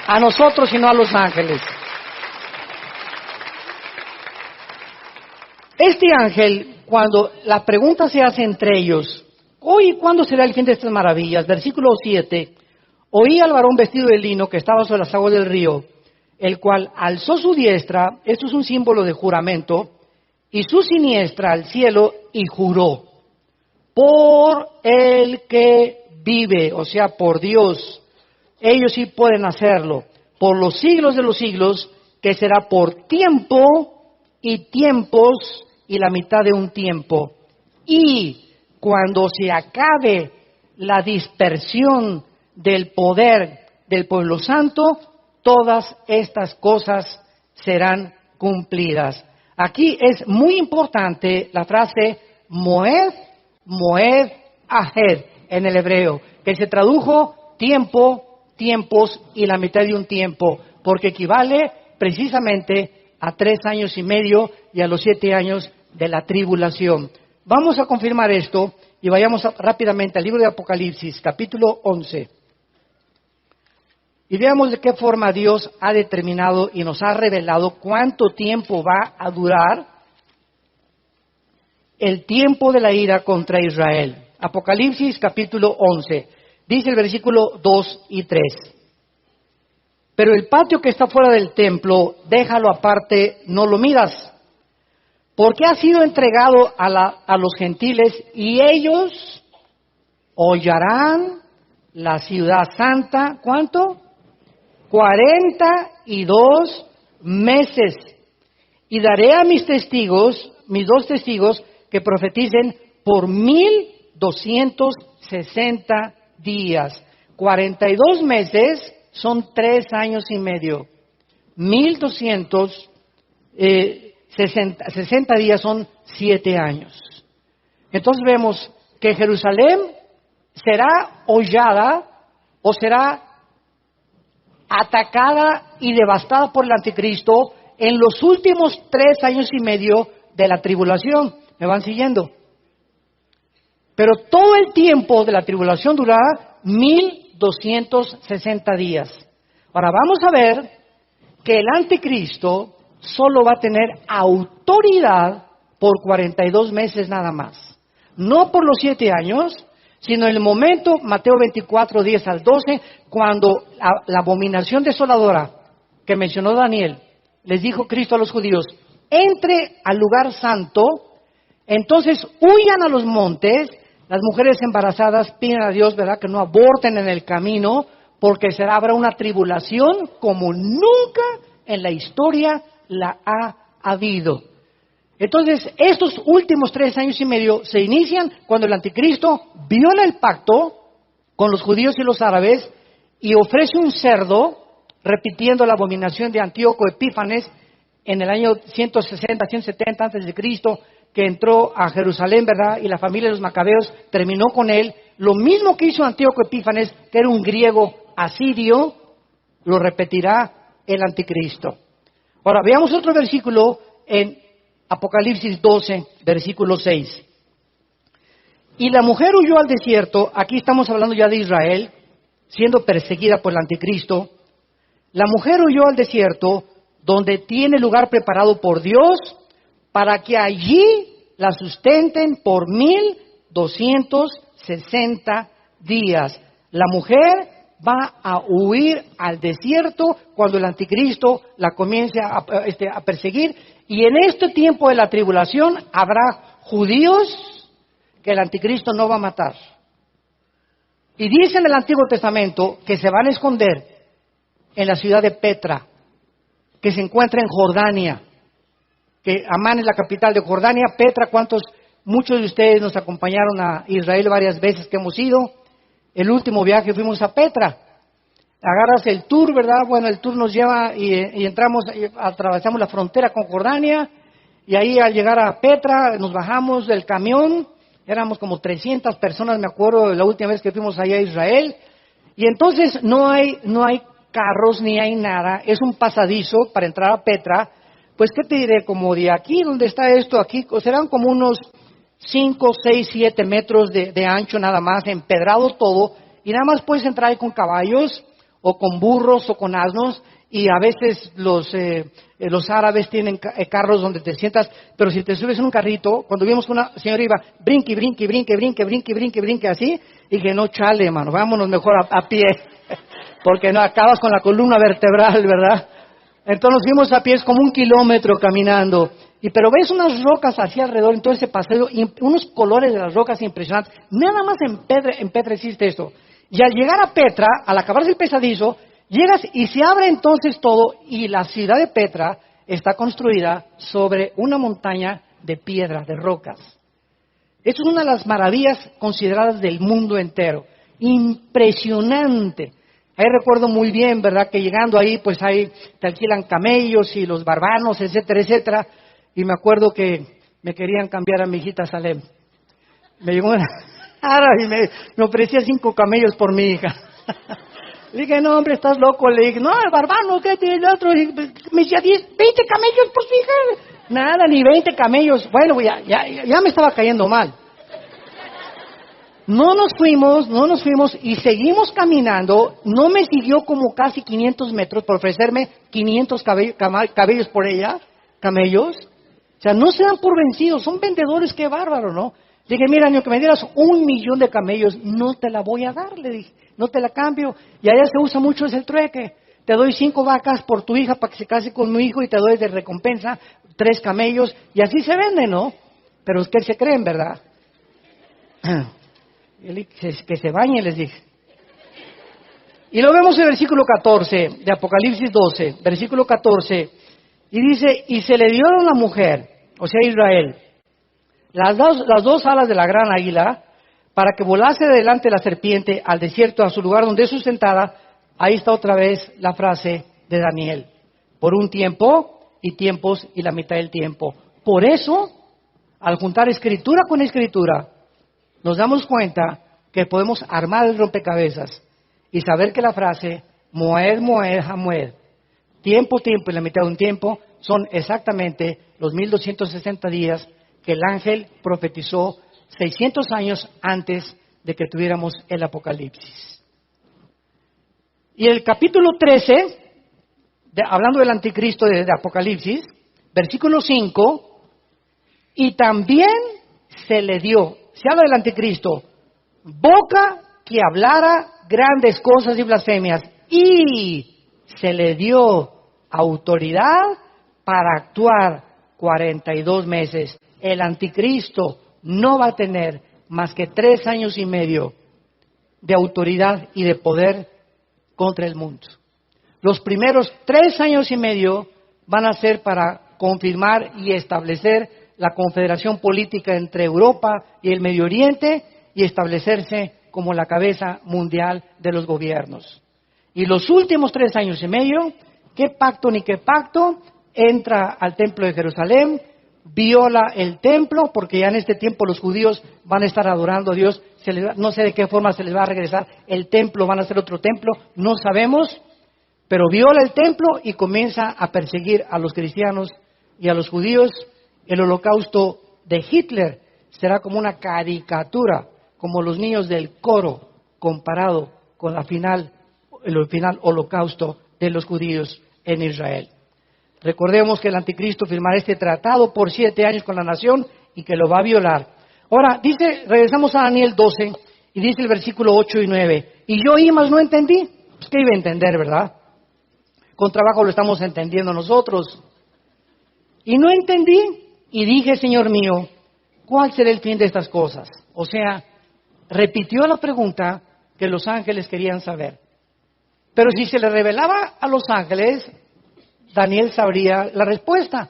a nosotros y no a los ángeles. Este ángel, cuando la pregunta se hace entre ellos, hoy, ¿cuándo será el fin de estas maravillas? Versículo 7, oí al varón vestido de lino que estaba sobre las aguas del río, el cual alzó su diestra, esto es un símbolo de juramento, y su siniestra al cielo y juró, por el que vive, o sea, por Dios, ellos sí pueden hacerlo, por los siglos de los siglos, que será por tiempo y tiempos y la mitad de un tiempo. Y cuando se acabe la dispersión del poder del pueblo santo, todas estas cosas serán cumplidas. Aquí es muy importante la frase Moed, Moed, Ahed en el hebreo, que se tradujo tiempo, tiempos y la mitad de un tiempo, porque equivale precisamente a 3 años y medio y a los 7 años de la tribulación. Vamos a confirmar esto y vayamos rápidamente al libro de Apocalipsis, capítulo 11. Y veamos de qué forma Dios ha determinado y nos ha revelado cuánto tiempo va a durar el tiempo de la ira contra Israel. Apocalipsis, capítulo 11. Dice el versículo 2 y 3. Pero el patio que está fuera del templo, déjalo aparte, no lo midas, porque ha sido entregado a los gentiles y ellos hollarán la ciudad santa. ¿Cuánto? 42 meses. Y daré a mis testigos, mis 2 testigos, que profeticen por 1260 días. 42 meses son 3 años y medio. 1260 días son 7 años. Entonces vemos que Jerusalén será hollada o será atacada y devastada por el anticristo en los últimos 3 años y medio de la tribulación. ¿Me van siguiendo? Pero todo el tiempo de la tribulación durará 1260 días. Ahora vamos a ver que el anticristo solo va a tener autoridad por 42 meses nada más. No por los 7 años, sino en el momento, Mateo 24, 10 al 12, cuando la abominación desoladora que mencionó Daniel, les dijo Cristo a los judíos, entre al lugar santo, entonces huyan a los montes, las mujeres embarazadas piden a Dios, ¿verdad?, que no aborten en el camino, porque habrá una tribulación como nunca en la historia la ha habido. Entonces, estos últimos 3 años y medio se inician cuando el anticristo viola el pacto con los judíos y los árabes y ofrece un cerdo, repitiendo la abominación de Antíoco Epífanes en el año 160, 170 antes de Cristo, que entró a Jerusalén, ¿verdad? Y la familia de los macabeos terminó con él. Lo mismo que hizo Antíoco Epífanes, que era un griego asirio, lo repetirá el anticristo. Ahora, veamos otro versículo en Apocalipsis 12, versículo 6. Y la mujer huyó al desierto, aquí estamos hablando ya de Israel, siendo perseguida por el anticristo. La mujer huyó al desierto, donde tiene lugar preparado por Dios, para que allí la sustenten por 1260 días. La mujer va a huir al desierto cuando el anticristo la comience a perseguir, y en este tiempo de la tribulación habrá judíos que el anticristo no va a matar. Y dice en el Antiguo Testamento que se van a esconder en la ciudad de Petra, que se encuentra en Jordania, que Amán es la capital de Jordania. Petra, muchos de ustedes nos acompañaron a Israel varias veces que hemos ido. El último viaje fuimos a Petra. Agarras el tour, ¿verdad? Bueno, el tour nos lleva y entramos, atravesamos la frontera con Jordania, y ahí al llegar a Petra nos bajamos del camión. Éramos como 300 personas, me acuerdo, la última vez que fuimos allá a Israel. Y entonces no hay carros ni hay nada, es un pasadizo para entrar a Petra. Pues, ¿qué te diré? Como de aquí, donde está esto, aquí, serán como unos 5, 6, 7 metros de ancho nada más, empedrado todo, y nada más puedes entrar ahí con caballos, o con burros, o con asnos, y a veces los árabes tienen carros donde te sientas, pero si te subes en un carrito, cuando vimos que una señora iba, brinque, así, dije, no, chale, hermano, vámonos mejor a pie, porque no acabas con la columna vertebral, ¿verdad? Entonces nos fuimos a pie, es como 1 kilómetro caminando, pero ves unas rocas hacia alrededor, entonces ese paseo, y unos colores de las rocas impresionantes. Nada más en Petra existe esto. Y al llegar a Petra, al acabarse el pasadizo, llegas y se abre entonces todo, y la ciudad de Petra está construida sobre una montaña de piedra, de rocas. Esto es una de las maravillas consideradas del mundo entero. Impresionante. Ahí recuerdo muy bien, ¿verdad?, que llegando ahí, pues ahí te alquilan camellos y los barbanos, etcétera, etcétera. Y me acuerdo que me querían cambiar a mi hijita Salem. Me llegó una árabe y me ofrecía 5 camellos por mi hija. Le dije, no, hombre, estás loco. Le dije, no, el barbano, ¿qué tiene el otro? Me decía, 20 camellos por su hija. Nada, ni 20 camellos. Bueno, ya me estaba cayendo mal. No nos fuimos y seguimos caminando. No me siguió como casi 500 metros por ofrecerme 500 cabellos por ella, camellos. O sea, no se dan por vencidos, son vendedores, qué bárbaro, ¿no? Le dije, mira, ni aunque me dieras 1 millón de camellos, no te la voy a dar, le dije, no te la cambio. Y allá se usa mucho ese trueque. Te doy 5 vacas por tu hija para que se case con mi hijo y te doy de recompensa 3 camellos. Y así se vende, ¿no? Pero ustedes se creen, ¿verdad? Que se bañen, les dije. Y lo vemos en el versículo 14 de Apocalipsis 12, versículo 14. Y dice, y se le dieron a la mujer, o sea, Israel, las dos alas de la gran águila, para que volase delante de la serpiente al desierto, a su lugar donde es sustentada. Ahí está otra vez la frase de Daniel. Por un tiempo y tiempos y la mitad del tiempo. Por eso, al juntar escritura con escritura, nos damos cuenta que podemos armar el rompecabezas y saber que la frase Moed, Moed, Hamoed, tiempo y la mitad de un tiempo, son exactamente los 1260 días que el ángel profetizó 600 años antes de que tuviéramos el Apocalipsis. Y el capítulo 13 hablando del anticristo de Apocalipsis, versículo 5, y también se le dio, se habla del anticristo, boca que hablara grandes cosas y blasfemias, y se le dio autoridad para actuar 42 meses. El anticristo no va a tener más que 3 años y medio de autoridad y de poder contra el mundo. Los primeros 3 años y medio van a ser para confirmar y establecer la confederación política entre Europa y el Medio Oriente y establecerse como la cabeza mundial de los gobiernos. Y los últimos 3 años y medio, ¿qué pacto ni qué pacto? Entra al templo de Jerusalén, viola el templo, porque ya en este tiempo los judíos van a estar adorando a Dios, no sé de qué forma se les va a regresar el templo, van a hacer otro templo, no sabemos, pero viola el templo y comienza a perseguir a los cristianos y a los judíos. El holocausto de Hitler será como una caricatura, como los niños del coro, comparado con el final holocausto de los judíos en Israel. Recordemos que el anticristo firmará este tratado por 7 años con la nación y que lo va a violar. Ahora, regresamos a Daniel 12 y dice el versículo 8 y 9, y yo oí, mas no entendí. Pues, ¿qué iba a entender, verdad? Con trabajo lo estamos entendiendo nosotros. Y no entendí, y dije, Señor mío, ¿cuál será el fin de estas cosas? O sea, repitió la pregunta que los ángeles querían saber. Pero si se le revelaba a los ángeles, Daniel sabría la respuesta.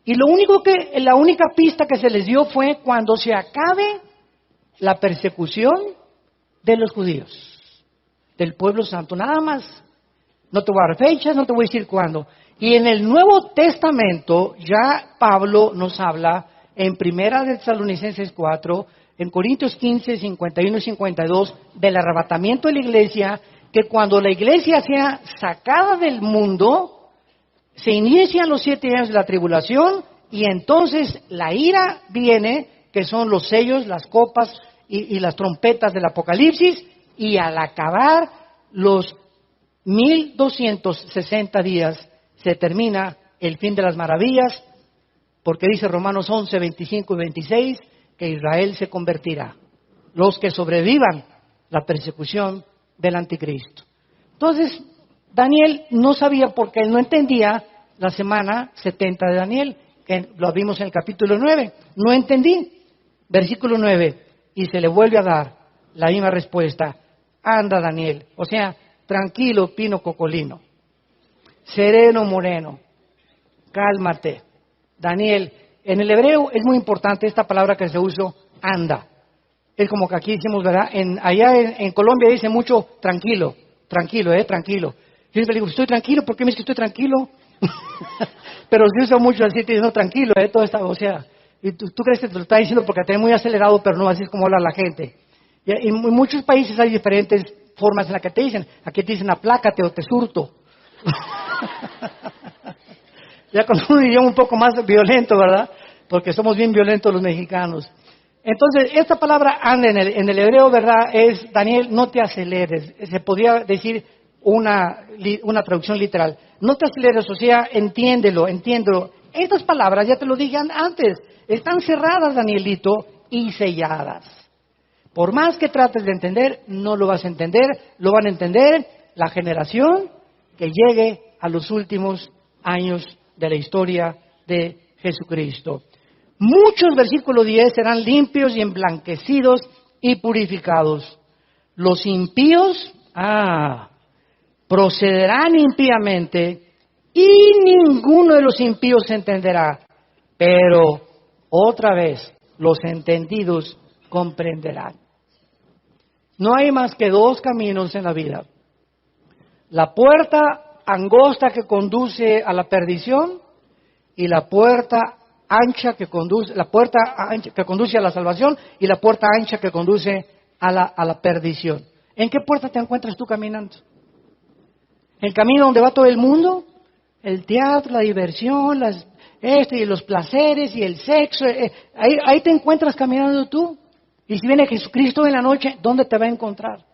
Y la única pista que se les dio fue cuando se acabe la persecución de los judíos, del pueblo santo, nada más. No te voy a dar fechas, no te voy a decir cuándo. Y en el Nuevo Testamento ya Pablo nos habla en Primera de Tesalonicenses 4, en Corintios 15, 51 y 52, del arrebatamiento de la iglesia, que cuando la iglesia sea sacada del mundo, se inician los 7 años de la tribulación y entonces la ira viene, que son los sellos, las copas y las trompetas del Apocalipsis, y al acabar los 1260 días se termina el fin de las maravillas, porque dice Romanos 11, 25 y 26 que Israel se convertirá, los que sobrevivan la persecución del anticristo. Entonces, Daniel no sabía porque él no entendía la semana 70 de Daniel, que lo vimos en el capítulo 9. No entendí. Versículo 9, y se le vuelve a dar la misma respuesta. Anda, Daniel, o sea, tranquilo, pino cocolino, sereno moreno, cálmate. Daniel, en el hebreo es muy importante esta palabra que se usa, anda. Es como que aquí decimos, ¿verdad? Allá en Colombia dice mucho tranquilo, tranquilo. Yo le digo, estoy tranquilo, ¿por qué me dices que estoy tranquilo? Pero se usa mucho así, te dicen, no, tranquilo, todo está, o sea, y tú crees que te lo está diciendo porque te ves muy acelerado, pero no, así es como habla la gente. Y en muchos países hay diferentes formas en las que te dicen, aquí te dicen aplácate o te surto. Ya con un idioma un poco más violento, ¿verdad? Porque somos bien violentos los mexicanos. Entonces, esta palabra anda en el hebreo, ¿verdad? Es, Daniel, no te aceleres. Se podría decir una traducción literal. No te aceleres, o sea, entiéndelo. Estas palabras, ya te lo dije antes, están cerradas, Danielito, y selladas. Por más que trates de entender, no lo vas a entender. Lo van a entender la generación que llegue a los últimos años de la historia de Jesucristo. Muchos, versículo 10, serán limpios y emblanquecidos y purificados. Los impíos, procederán impíamente y ninguno de los impíos se entenderá. Pero, otra vez, los entendidos comprenderán. No hay más que 2 caminos en la vida. La puerta angosta que conduce a la perdición y la puerta ancha que conduce a la salvación y la puerta ancha que conduce a la perdición. ¿En qué puerta te encuentras tú caminando? ¿El camino donde va todo el mundo? El teatro, la diversión, y los placeres y el sexo. Ahí te encuentras caminando tú. Y si viene Jesucristo en la noche, ¿dónde te va a encontrar?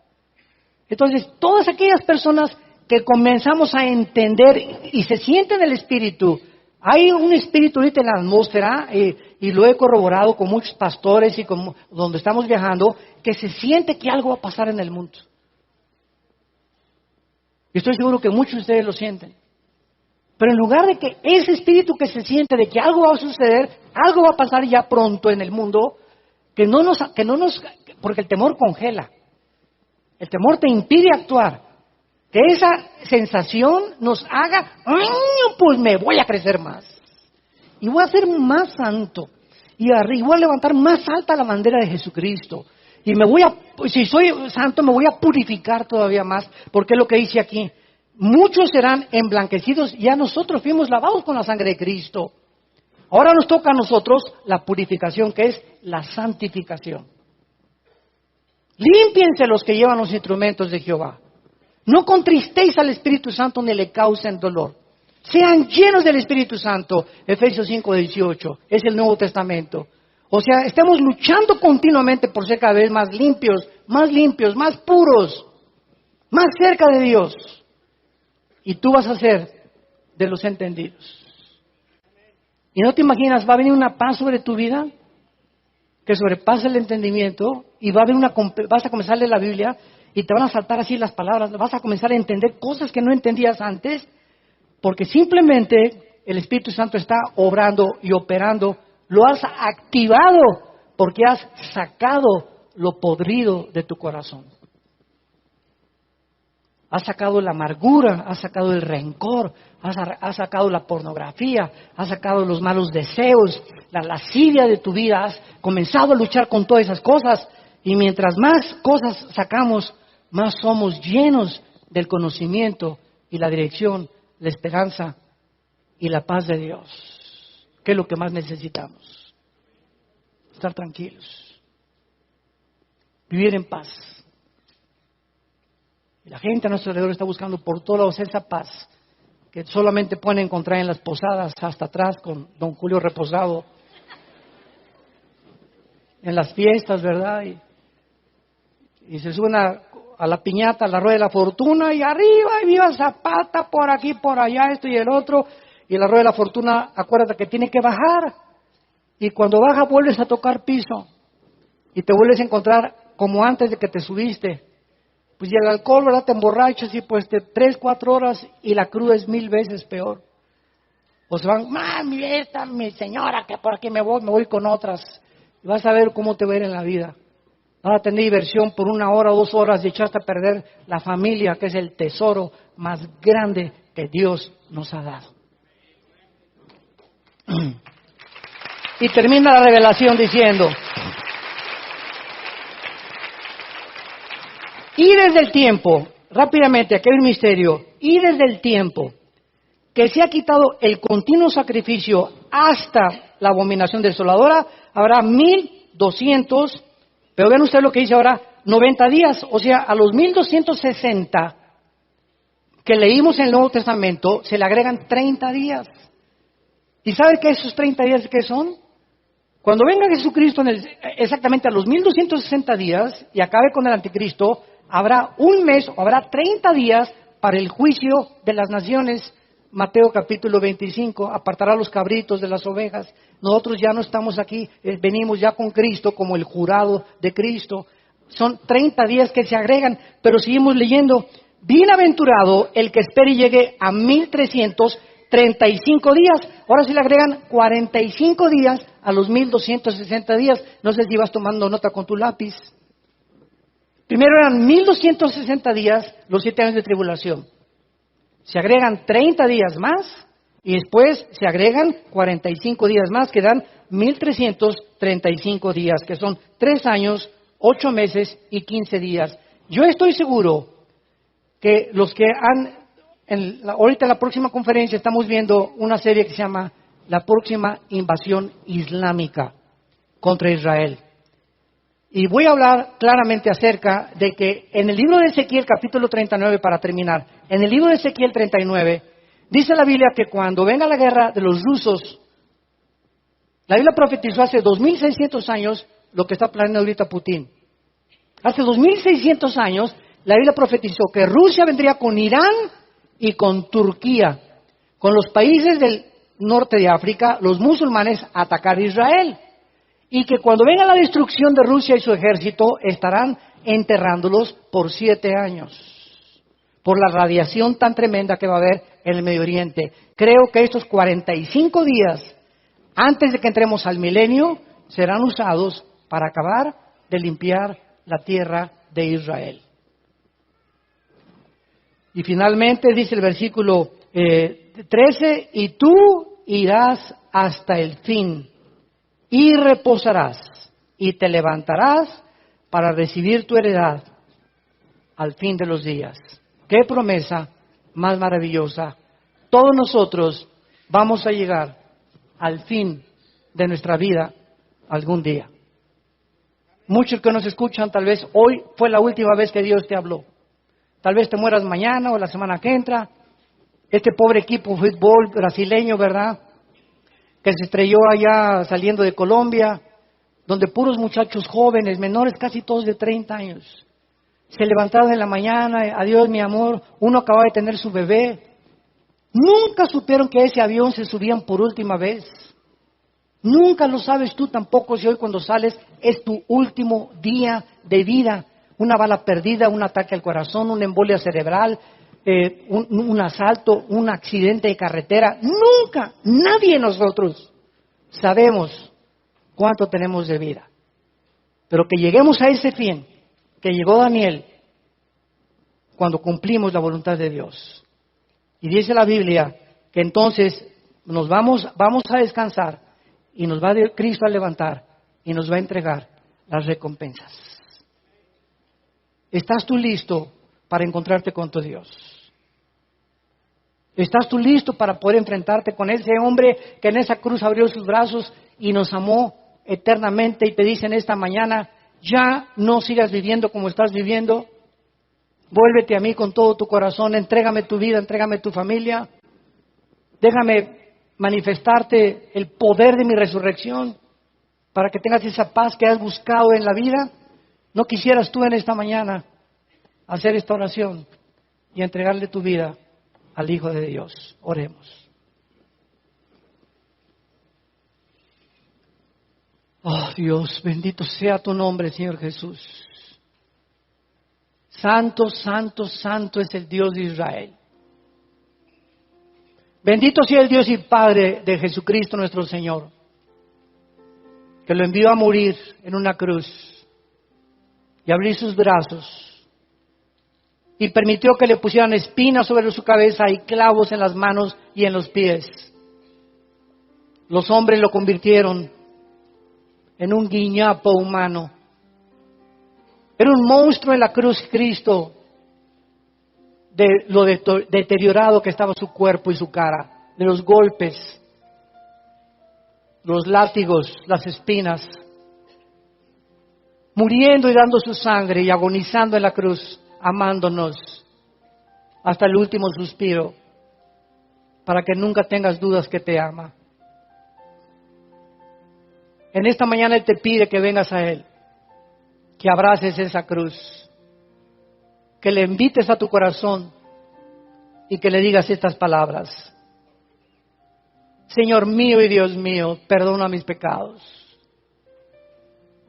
Entonces, todas aquellas personas que comenzamos a entender y se siente en el espíritu. Hay un espíritu ahorita en la atmósfera, y lo he corroborado con muchos pastores y con donde estamos viajando, que se siente que algo va a pasar en el mundo. Y estoy seguro que muchos de ustedes lo sienten. Pero en lugar de que ese espíritu que se siente de que algo va a suceder, algo va a pasar ya pronto en el mundo, porque el temor congela. El temor te impide actuar. Que esa sensación nos haga, pues me voy a crecer más. Y voy a ser más santo. Y voy a levantar más alta la bandera de Jesucristo. Y si soy santo, me voy a purificar todavía más. Porque es lo que dice aquí. Muchos serán emblanquecidos. Ya nosotros fuimos lavados con la sangre de Cristo. Ahora nos toca a nosotros la purificación, que es la santificación. Límpiense los que llevan los instrumentos de Jehová. No contristéis al Espíritu Santo ni le causen dolor. Sean llenos del Espíritu Santo. Efesios 5:18. Es el Nuevo Testamento. O sea, estamos luchando continuamente por ser cada vez más limpios, más puros, más cerca de Dios. Y tú vas a ser de los entendidos. Y no te imaginas, va a venir una paz sobre tu vida que sobrepasa el entendimiento, y vas a comenzar a leer la Biblia y te van a saltar así las palabras, vas a comenzar a entender cosas que no entendías antes, porque simplemente el Espíritu Santo está obrando y operando, lo has activado porque has sacado lo podrido de tu corazón. Has sacado la amargura, has sacado el rencor, has sacado la pornografía, has sacado los malos deseos, la lascivia de tu vida, has comenzado a luchar con todas esas cosas, y mientras más cosas sacamos, más somos llenos del conocimiento y la dirección, la esperanza y la paz de Dios. ¿Qué es lo que más necesitamos? Estar tranquilos, vivir en paz. Y la gente a nuestro alrededor está buscando por todos lados esa paz que solamente pueden encontrar en las posadas hasta atrás con don Julio Reposado, en las fiestas, ¿verdad? Y se suben a la piñata, a la rueda de la fortuna, y arriba, y viva Zapata, por aquí, por allá, esto y el otro, y la rueda de la fortuna, acuérdate que tiene que bajar, y cuando baja vuelves a tocar piso, y te vuelves a encontrar como antes de que te subiste. Pues y el alcohol, ¿verdad? Te emborrachas y pues de 3-4 horas y la cruda es 1000 veces peor. O se van, mi señora, que por aquí me voy con otras. Y vas a ver cómo te va a ir en la vida. Vas a tener diversión por 1 hora o 2 horas y echaste a perder la familia, que es el tesoro más grande que Dios nos ha dado. Y termina la revelación diciendo: y desde el tiempo, rápidamente, aquí hay un misterio, y desde el tiempo que se ha quitado el continuo sacrificio hasta la abominación desoladora, habrá 1200, pero vean ustedes lo que dice ahora, 90 días, o sea, a los 1260 que leímos en el Nuevo Testamento, se le agregan 30 días. ¿Y saben qué esos 30 días qué son? Cuando venga Jesucristo exactamente a los 1260 días y acabe con el anticristo, habrá un mes o habrá 30 días para el juicio de las naciones. Mateo capítulo 25, apartará los cabritos de las ovejas. Nosotros ya no estamos aquí, venimos ya con Cristo como el jurado de Cristo. Son 30 días que se agregan, pero seguimos leyendo. Bienaventurado el que espere y llegue a 1335 días. Ahora se le agregan 45 días a los 1260 días. No sé si vas tomando nota con tu lápiz. Primero eran 1260 días, los 7 años de tribulación. Se agregan 30 días más y después se agregan 45 días más, que dan 1335 días, que son 3 años, 8 meses y 15 días. Yo estoy seguro que los que ahorita en la próxima conferencia estamos viendo una serie que se llama La próxima invasión islámica contra Israel. Y voy a hablar claramente acerca de que en el libro de Ezequiel, capítulo 39, para terminar, en el libro de Ezequiel 39, dice la Biblia que cuando venga la guerra de los rusos, la Biblia profetizó hace 2600 años lo que está planeando ahorita Putin. Hace 2600 años, la Biblia profetizó que Rusia vendría con Irán y con Turquía, con los países del norte de África, los musulmanes, a atacar a Israel. Y que cuando venga la destrucción de Rusia y su ejército, estarán enterrándolos por 7 años, por la radiación tan tremenda que va a haber en el Medio Oriente. Creo que estos 45 días, antes de que entremos al milenio, serán usados para acabar de limpiar la tierra de Israel. Y finalmente dice el versículo 13, y tú irás hasta el fin, y reposarás, y te levantarás para recibir tu heredad al fin de los días. ¡Qué promesa más maravillosa! Todos nosotros vamos a llegar al fin de nuestra vida algún día. Muchos que nos escuchan, tal vez hoy fue la última vez que Dios te habló. Tal vez te mueras mañana o la semana que entra. Este pobre equipo de fútbol brasileño, ¿verdad?, que se estrelló allá saliendo de Colombia, donde puros muchachos jóvenes, menores, casi todos de 30 años, se levantaron en la mañana, adiós mi amor, uno acababa de tener su bebé. Nunca supieron que a ese avión se subían por última vez. Nunca lo sabes tú tampoco si hoy cuando sales es tu último día de vida. Una bala perdida, un ataque al corazón, una embolia cerebral, un asalto, un accidente de carretera. Nunca, nadie de nosotros sabemos cuánto tenemos de vida. Pero que lleguemos a ese fin, que llegó Daniel, cuando cumplimos la voluntad de Dios. Y dice la Biblia que entonces nos vamos a descansar y nos va Cristo a levantar y nos va a entregar las recompensas. ¿Estás tú listo para encontrarte con tu Dios? ¿Estás tú listo para poder enfrentarte con ese hombre que en esa cruz abrió sus brazos y nos amó eternamente y te dice en esta mañana, ya no sigas viviendo como estás viviendo, vuélvete a mí con todo tu corazón, entrégame tu vida, entrégame tu familia, déjame manifestarte el poder de mi resurrección para que tengas esa paz que has buscado en la vida? ¿No quisieras tú en esta mañana hacer esta oración y entregarle tu vida al Hijo de Dios? Oremos. Oh Dios, bendito sea tu nombre, Señor Jesús. Santo, santo, santo es el Dios de Israel. Bendito sea el Dios y Padre de Jesucristo nuestro Señor, que lo envió a morir en una cruz y abrir sus brazos y permitió que le pusieran espinas sobre su cabeza y clavos en las manos y en los pies. Los hombres lo convirtieron en un guiñapo humano. Era un monstruo en la cruz Cristo, de lo deteriorado que estaba su cuerpo y su cara, de los golpes, los látigos, las espinas, muriendo y dando su sangre y agonizando en la cruz, amándonos hasta el último suspiro, para que nunca tengas dudas que te ama. En esta mañana Él te pide que vengas a Él, que abraces esa cruz, que le invites a tu corazón y que le digas estas palabras. Señor mío y Dios mío, perdona mis pecados.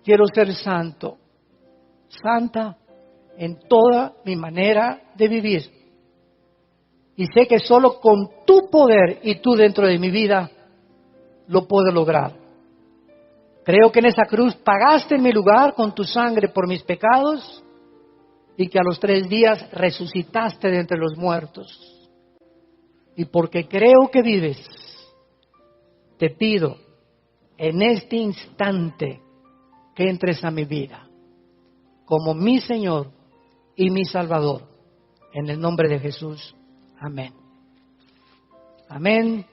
Quiero ser santo, santa en toda mi manera de vivir. Y sé que solo con tu poder y tú dentro de mi vida lo puedo lograr. Creo que en esa cruz pagaste en mi lugar con tu sangre por mis pecados y que a los 3 días resucitaste de entre los muertos. Y porque creo que vives, te pido en este instante que entres a mi vida como mi Señor y mi Salvador. En el nombre de Jesús. Amén. Amén,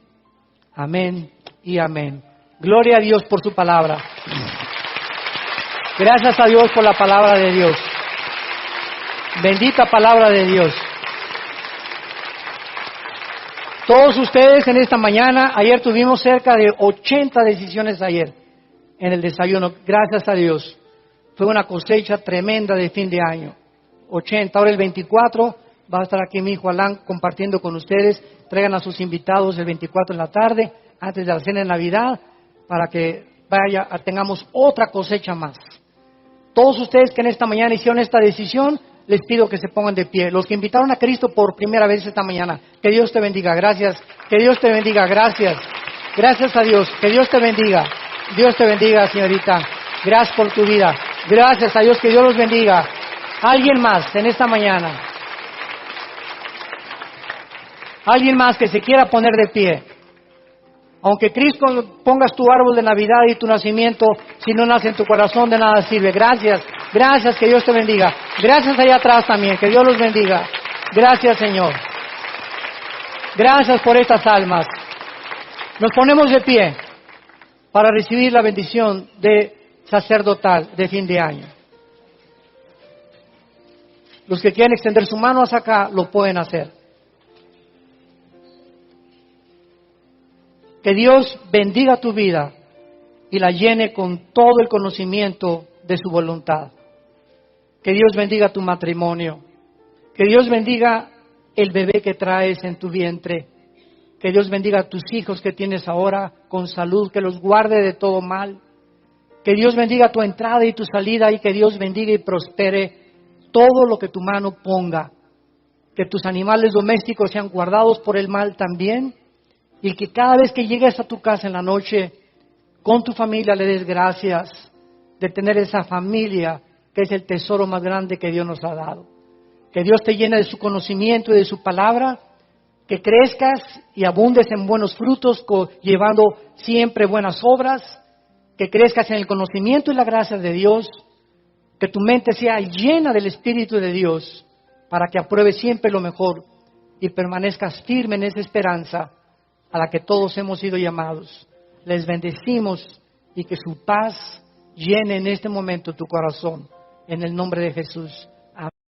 amén y amén. Gloria a Dios por su palabra. Gracias a Dios por la palabra de Dios. Bendita palabra de Dios. Todos ustedes en esta mañana, ayer tuvimos cerca de 80 decisiones ayer en el desayuno. Gracias a Dios. Fue una cosecha tremenda de fin de año. 80, ahora el 24 Va a estar aquí mi hijo Alan compartiendo con ustedes. Traigan a sus invitados el 24 en la tarde, antes de la cena de Navidad, para que tengamos otra cosecha más. Todos ustedes que en esta mañana hicieron esta decisión, les pido que se pongan de pie. Los que invitaron a Cristo por primera vez esta mañana, que Dios te bendiga. Gracias. Que Dios te bendiga. Gracias. Gracias a Dios. Que Dios te bendiga. Dios te bendiga, señorita. Gracias por tu vida. Gracias a Dios. Que Dios los bendiga. ¿Alguien más en esta mañana? ¿Alguien más que se quiera poner de pie? Aunque Cristo pongas tu árbol de Navidad y tu nacimiento, si no nace en tu corazón, de nada sirve. Gracias, gracias, que Dios te bendiga. Gracias allá atrás también, que Dios los bendiga. Gracias, Señor. Gracias por estas almas. Nos ponemos de pie para recibir la bendición de sacerdotal de fin de año. Los que quieren extender su mano hacia acá, lo pueden hacer. Que Dios bendiga tu vida y la llene con todo el conocimiento de su voluntad. Que Dios bendiga tu matrimonio. Que Dios bendiga el bebé que traes en tu vientre. Que Dios bendiga a tus hijos que tienes ahora con salud, que los guarde de todo mal. Que Dios bendiga tu entrada y tu salida y que Dios bendiga y prospere todo lo que tu mano ponga. Que tus animales domésticos sean guardados por el mal también. Y que cada vez que llegues a tu casa en la noche, con tu familia le des gracias de tener esa familia que es el tesoro más grande que Dios nos ha dado. Que Dios te llene de su conocimiento y de su palabra, que crezcas y abundes en buenos frutos, llevando siempre buenas obras, que crezcas en el conocimiento y la gracia de Dios, que tu mente sea llena del Espíritu de Dios, para que apruebes siempre lo mejor y permanezcas firme en esa esperanza a la que todos hemos sido llamados. Les bendecimos y que su paz llene en este momento tu corazón, en el nombre de Jesús.